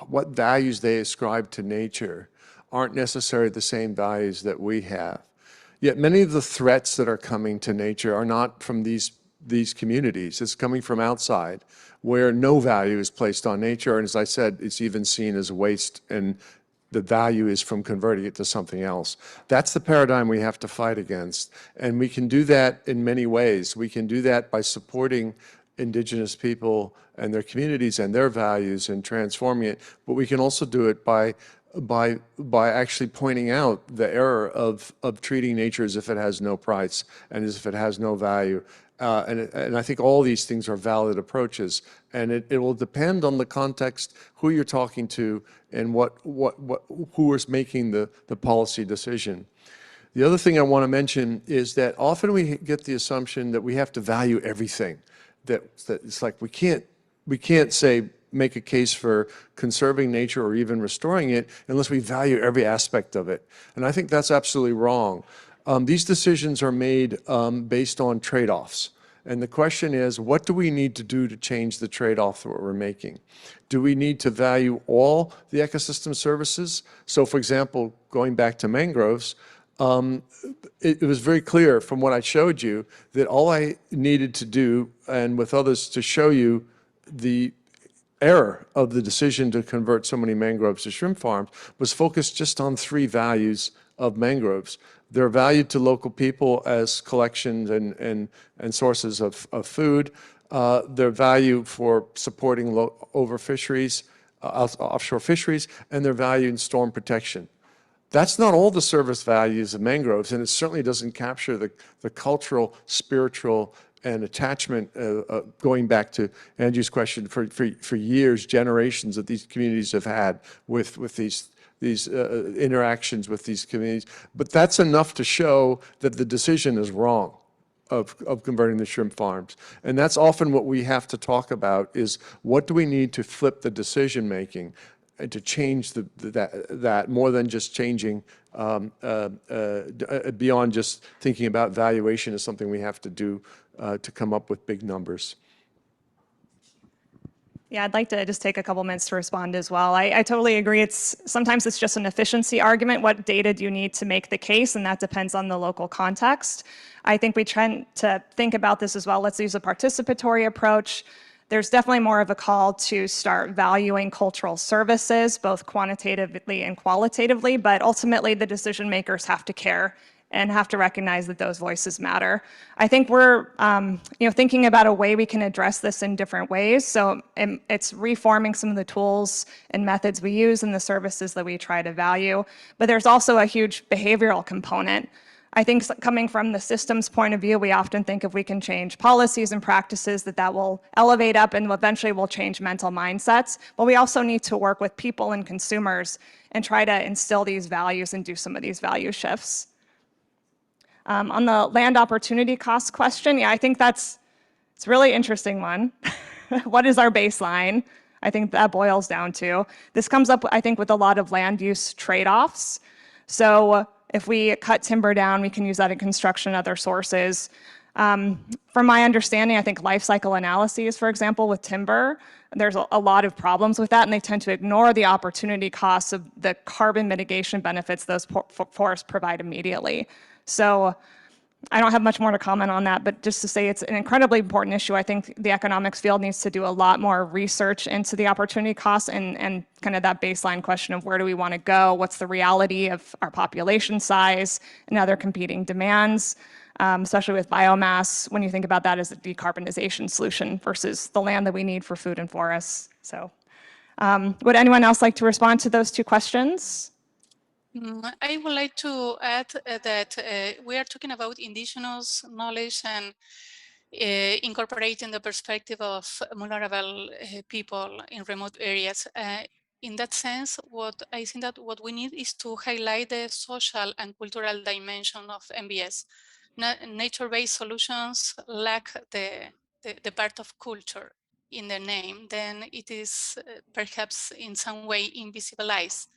what values they ascribe to nature aren't necessarily the same values that we have. Yet many of the threats that are coming to nature are not from these communities. It's coming from outside, where no value is placed on nature. And as I said, it's even seen as waste, and the value is from converting it to something else. That's the paradigm we have to fight against. And we can do that in many ways. We can do that by supporting indigenous people and their communities and their values and transforming it. But we can also do it by actually pointing out the error of treating nature as if it has no price and as if it has no value. And I think all these things are valid approaches, and it will depend on the context, who you're talking to, and who is making the policy decision. The other thing I want to mention is that often we get the assumption that we have to value everything. That it's like we can't say make a case for conserving nature or even restoring it unless we value every aspect of it. And I think that's absolutely wrong. These decisions are made based on trade-offs. And the question is, what do we need to do to change the trade-off that we're making? Do we need to value all the ecosystem services? So for example, going back to mangroves, it was very clear from what I showed you that all I needed to do, and with others to show you the error of the decision to convert so many mangroves to shrimp farms, was focused just on 3 values of mangroves. They're valued to local people as collections and sources of food. Their value for supporting offshore fisheries, and their value in storm protection. That's not all the service values of mangroves, and it certainly doesn't capture the cultural, spiritual, and attachment going back to Andrew's question for years, generations that these communities have had with these interactions with these communities. But that's enough to show that the decision is wrong of converting the shrimp farms. And that's often what we have to talk about is what do we need to flip the decision making and to change that more than just changing beyond just thinking about valuation as something we have to do to come up with big numbers. Yeah, I'd like to just take a couple minutes to respond as well. I totally agree. Sometimes it's just an efficiency argument. What data do you need to make the case? And that depends on the local context. I think we tend to think about this as well. Let's use a participatory approach. There's definitely more of a call to start valuing cultural services, both quantitatively and qualitatively, but ultimately the decision makers have to care and have to recognize that those voices matter. I think we're thinking about a way we can address this in different ways. So it's reforming some of the tools and methods we use and the services that we try to value. But there's also a huge behavioral component. I think coming from the systems point of view, we often think if we can change policies and practices that will elevate up and eventually will change mental mindsets. But we also need to work with people and consumers and try to instill these values and do some of these value shifts. On the land opportunity cost question, yeah, I think it's a really interesting one. What is our baseline? I think that boils down to. This comes up, I think, with a lot of land use trade-offs. So if we cut timber down, we can use that in construction and other sources. From my understanding, I think life cycle analyses, for example, with timber, there's a lot of problems with that, and they tend to ignore the opportunity costs of the carbon mitigation benefits those forests provide immediately. So I don't have much more to comment on that, but just to say it's an incredibly important issue. I think the economics field needs to do a lot more research into the opportunity costs and kind of that baseline question of where do we want to go, what's the reality of our population size and other competing demands, especially with biomass, when you think about that as a decarbonization solution versus the land that we need for food and forests. So would anyone else like to respond to those two questions? I would like to add that we are talking about indigenous knowledge and incorporating the perspective of vulnerable people in remote areas. In that sense, what I think that what we need is to highlight the social and cultural dimension of NbS. Nature-based solutions lack the part of culture in the name, then it is perhaps in some way invisibilized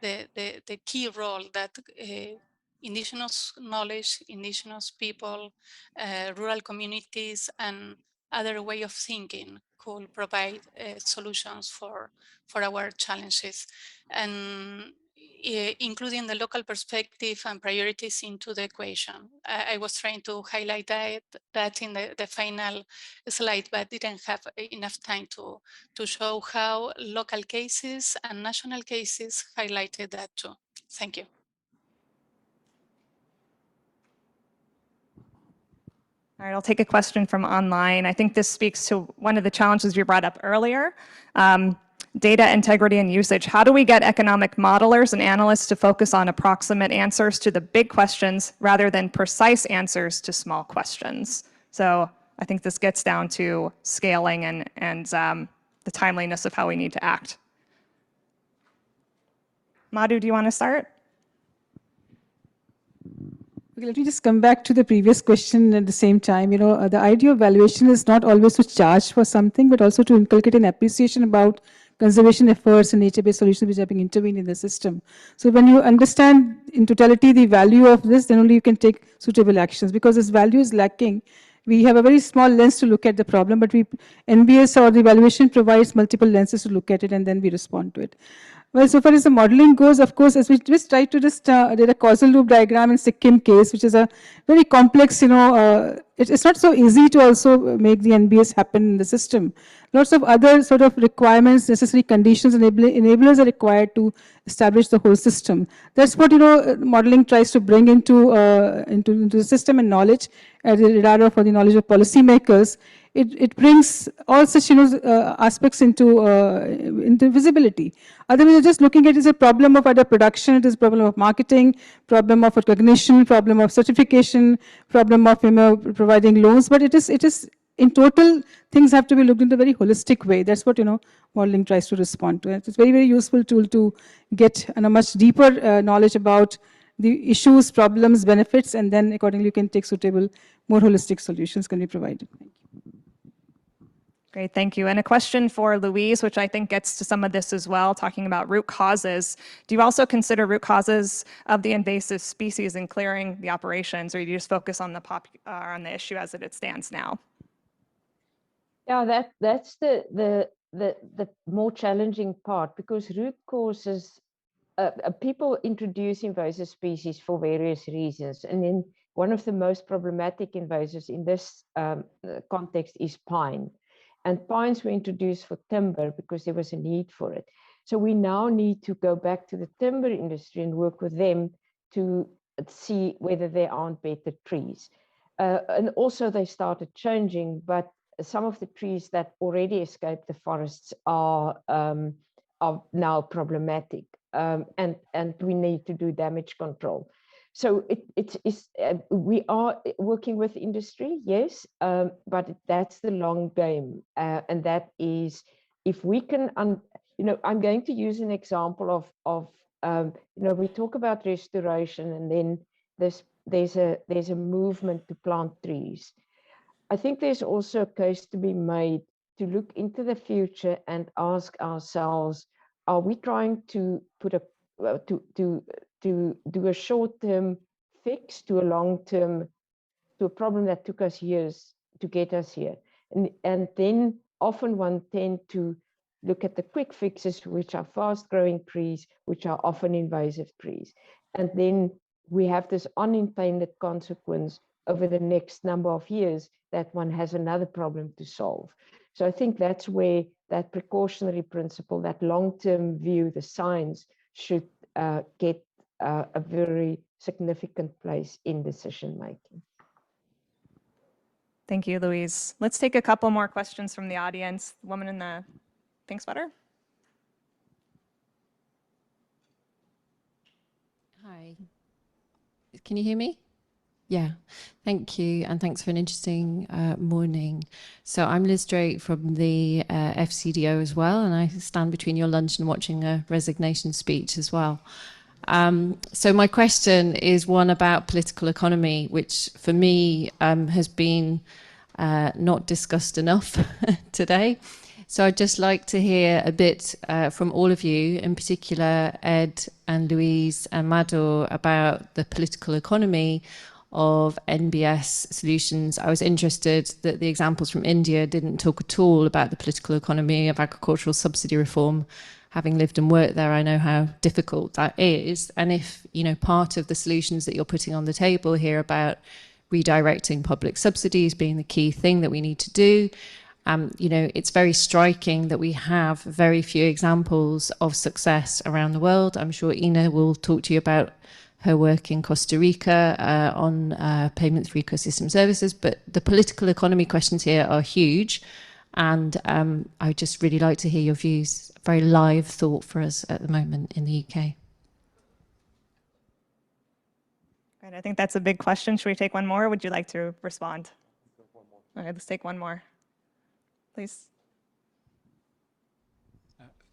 the key role that indigenous knowledge, indigenous people, rural communities, and other way of thinking could provide solutions for our challenges, and including the local perspective and priorities into the equation. I was trying to highlight that in the final slide, but didn't have enough time to show how local cases and national cases highlighted that too. Thank you. All right, I'll take a question from online. I think this speaks to one of the challenges you brought up earlier, data integrity and usage. How do we get economic modelers and analysts to focus on approximate answers to the big questions rather than precise answers to small questions? So I think this gets down to scaling and the timeliness of how we need to act. Madhu, do you want to start? Okay, let me just come back to the previous question at the same time. The idea of valuation is not always to charge for something, but also to inculcate an appreciation about conservation efforts and nature-based solutions which are being intervened in the system. So when you understand in totality the value of this, then only you can take suitable actions. Because this value is lacking, we have a very small lens to look at the problem, but NbS or the evaluation provides multiple lenses to look at it, and then we respond to it. Well, so far as the modeling goes, of course, as we just try to just did a causal loop diagram in Sikkim case, which is a very complex, it's not so easy to also make the NbS happen in the system. Lots of other sort of requirements, necessary conditions, enablers are required to establish the whole system. That's what, modeling tries to bring into the system and knowledge, the radar for the knowledge of policymakers. It brings all such aspects into visibility. Otherwise, just looking at it as a problem of either production, it is a problem of marketing, problem of recognition, problem of certification, problem of providing loans. But it is in total, things have to be looked into a very holistic way. That's what modeling tries to respond to. It's a very, very useful tool to get a much deeper knowledge about the issues, problems, benefits, and then accordingly you can take suitable, more holistic solutions can be provided. Thank you. Great, thank you. And a question for Louise, which I think gets to some of this as well, talking about root causes. Do you also consider root causes of the invasive species in clearing the operations, or do you just focus on the issue as it stands now? Yeah, that's the more challenging part, because root causes, people introduce invasive species for various reasons, and then one of the most problematic invasives in this context is pine. And pines were introduced for timber because there was a need for it. So we now need to go back to the timber industry and work with them to see whether there aren't better trees. And also they started changing, but some of the trees that already escaped the forests are now problematic, and we need to do damage control. So we are working with industry, yes, but that's the long game, and that is if we can, I'm going to use an example of we talk about restoration, and then there's a movement to plant trees. I think there's also a case to be made to look into the future and ask ourselves, are we trying to put to do a short-term fix to a long-term, to a problem that took us years to get us here? And then often one tend to look at the quick fixes, which are fast-growing trees, which are often invasive trees. And then we have this unintended consequence over the next number of years that one has another problem to solve. So I think that's where that precautionary principle, that long-term view, the science should get a very significant place in decision making. Thank you, Louise. Let's take a couple more questions from the audience. The woman in the pink sweater. Hi. Can you hear me? Yeah, thank you, and thanks for an interesting morning. So I'm Liz Drake from the FCDO as well, and I stand between your lunch and watching a resignation speech as well. So my question is one about political economy, which for me has been not discussed enough today. So I'd just like to hear a bit from all of you, in particular Ed and Louise and Madhu, about the political economy of NbS solutions. I was interested that the examples from India didn't talk at all about the political economy of agricultural subsidy reform. Having lived and worked there, I know how difficult that is. And if, part of the solutions that you're putting on the table here about redirecting public subsidies being the key thing that we need to do, it's very striking that we have very few examples of success around the world. I'm sure Ina will talk to you about her work in Costa Rica on payments for ecosystem services, but the political economy questions here are huge, and I would just really like to hear your views. Very live thought for us at the moment in the UK. Great, I think that's a big question. Should we take one more, or would you like to respond? Okay, let's take one more, please.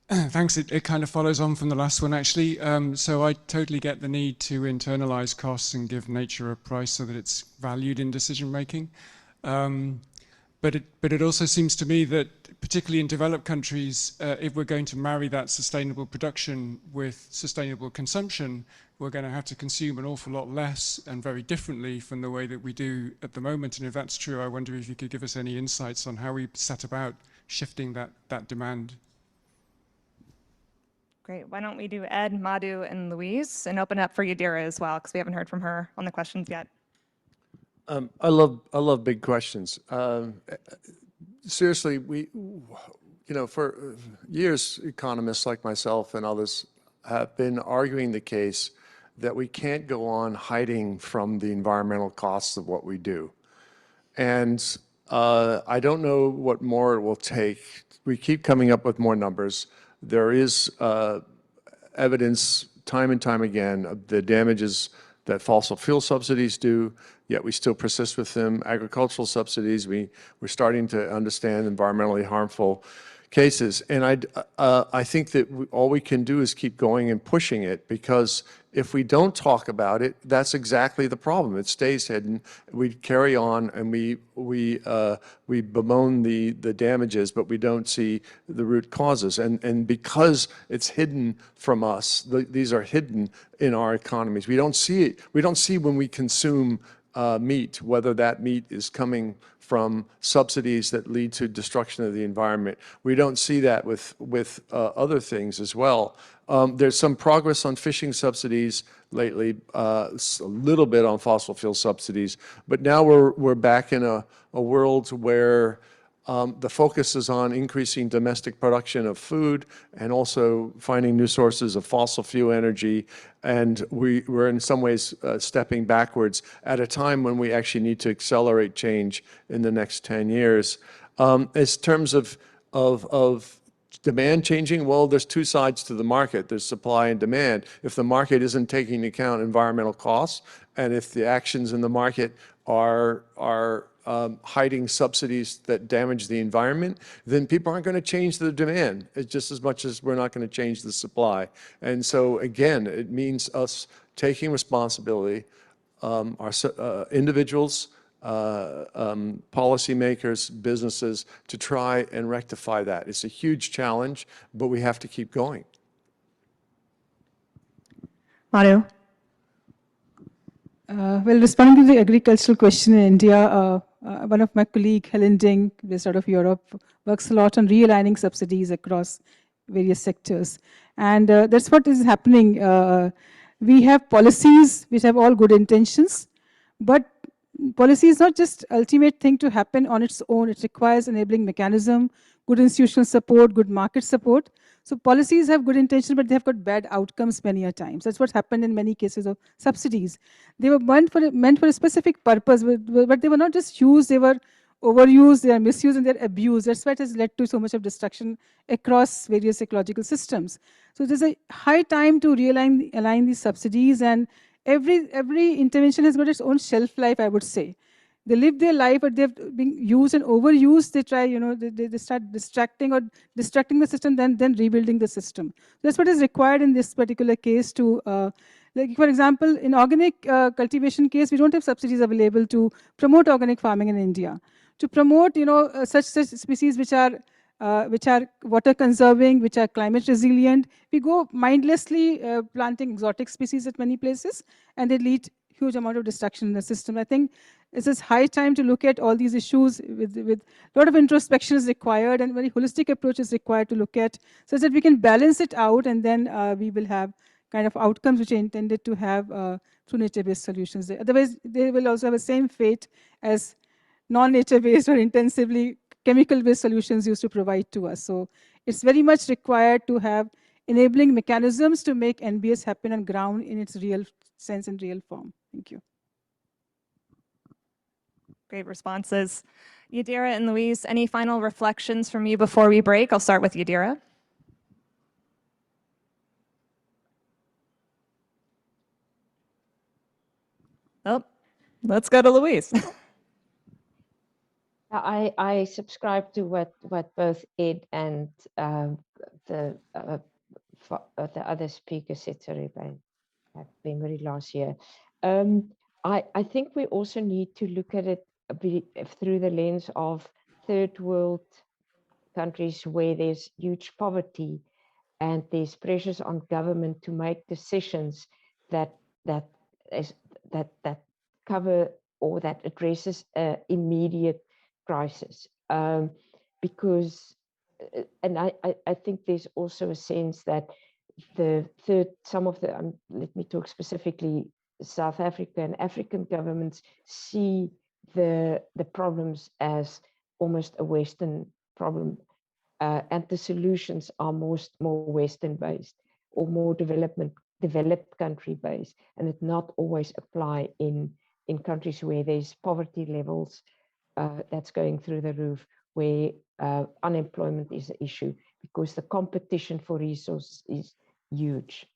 Thanks. It kind of follows on from the last one, actually. So I totally get the need to internalize costs and give nature a price so that it's valued in decision making. But it also seems to me that, particularly in developed countries, if we're going to marry that sustainable production with sustainable consumption, we're going to have to consume an awful lot less and very differently from the way that we do at the moment. And if that's true, I wonder if you could give us any insights on how we set about shifting that demand. Great. Why don't we do Ed, Madhu, and Louise, and open up for Yadira as well, because we haven't heard from her on the questions yet. I love big questions. Seriously, for years, economists like myself and others have been arguing the case that we can't go on hiding from the environmental costs of what we do. And I don't know what more it will take. We keep coming up with more numbers. There is evidence time and time again of the damages that fossil fuel subsidies do, yet we still persist with them. Agricultural subsidies, we're starting to understand environmentally harmful cases. And I think that all we can do is keep going and pushing it, because if we don't talk about it, that's exactly the problem. It stays hidden. We carry on and we bemoan the damages, but we don't see the root causes. And because it's hidden from us, these are hidden in our economies. We don't see it. We don't see when we consume meat, whether that meat is coming from subsidies that lead to destruction of the environment. We don't see that with other things as well. There's some progress on fishing subsidies lately, a little bit on fossil fuel subsidies, but now we're back in a world where the focus is on increasing domestic production of food and also finding new sources of fossil fuel energy. And we're in some ways stepping backwards at a time when we actually need to accelerate change in the next 10 years. As terms of demand changing, well, there's two sides to the market. There's supply and demand. If the market isn't taking into account environmental costs, and if the actions in the market are hiding subsidies that damage the environment, then people aren't going to change the demand just as much as we're not going to change the supply. And so, again, it means us taking responsibility, our individuals, policymakers, businesses, to try and rectify that. It's a huge challenge, but we have to keep going. Madhu? Well, responding to the agricultural question in India, one of my colleagues, Helen Ding, based out of Europe, works a lot on realigning subsidies across various sectors. And that's what is happening. We have policies which have all good intentions, but policy is not just ultimate thing to happen on its own. It requires enabling mechanism, good institutional support, good market support. So policies have good intentions, but they have got bad outcomes many a times. That's what happened in many cases of subsidies. They were meant for a specific purpose, but they were not just used, they were overused, they are misused, and they're abused. That's what has led to so much of destruction across various ecological systems. So there's a high time to align these subsidies, and every intervention has got its own shelf life, I would say. They live their life, but they've been used and overused. They try, they start distracting the system, then rebuilding the system. That's what is required in this particular case to, like for example, in organic cultivation case, we don't have subsidies available to promote organic farming in India. To promote, such species which are water conserving, which are climate resilient, we go mindlessly planting exotic species at many places, and they lead huge amount of destruction in the system. I think it's a high time to look at all these issues with a lot of introspection is required, and very holistic approach is required to look at, so that we can balance it out, and then we will have kind of outcomes which are intended to have through nature-based solutions. Otherwise, they will also have the same fate as non-nature-based or intensively chemical-based solutions used to provide to us. So it's very much required to have enabling mechanisms to make NbS happen on ground in its real sense and real form. Thank you. Great responses. Yadira and Louise, any final reflections from you before we break? I'll start with Yadira. Oh, let's go to Louise. I subscribe to what both Ed and the other speaker said. Sorry, I have been very last year. I think we also need to look at it through the lens of third world countries where there's huge poverty and there's pressures on government to make decisions that cover or that addresses immediate crisis. Because, and I think there's also a sense that let me talk specifically, South Africa and African governments see the problems as almost a Western problem, and the solutions are more Western based or more developed country based, and it not always apply in countries where there's poverty levels that's going through the roof, where unemployment is an issue because the competition for resources is huge.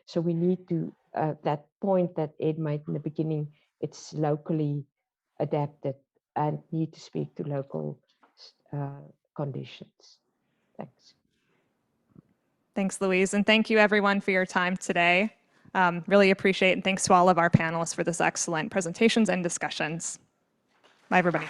So we need to, that point that Ed made in the beginning, it's locally adapted and need to speak to local conditions. Thanks. Thanks, Louise. And thank you everyone for your time today. Really appreciate, and thanks to all of our panelists for this excellent presentations and discussions. Bye, everybody.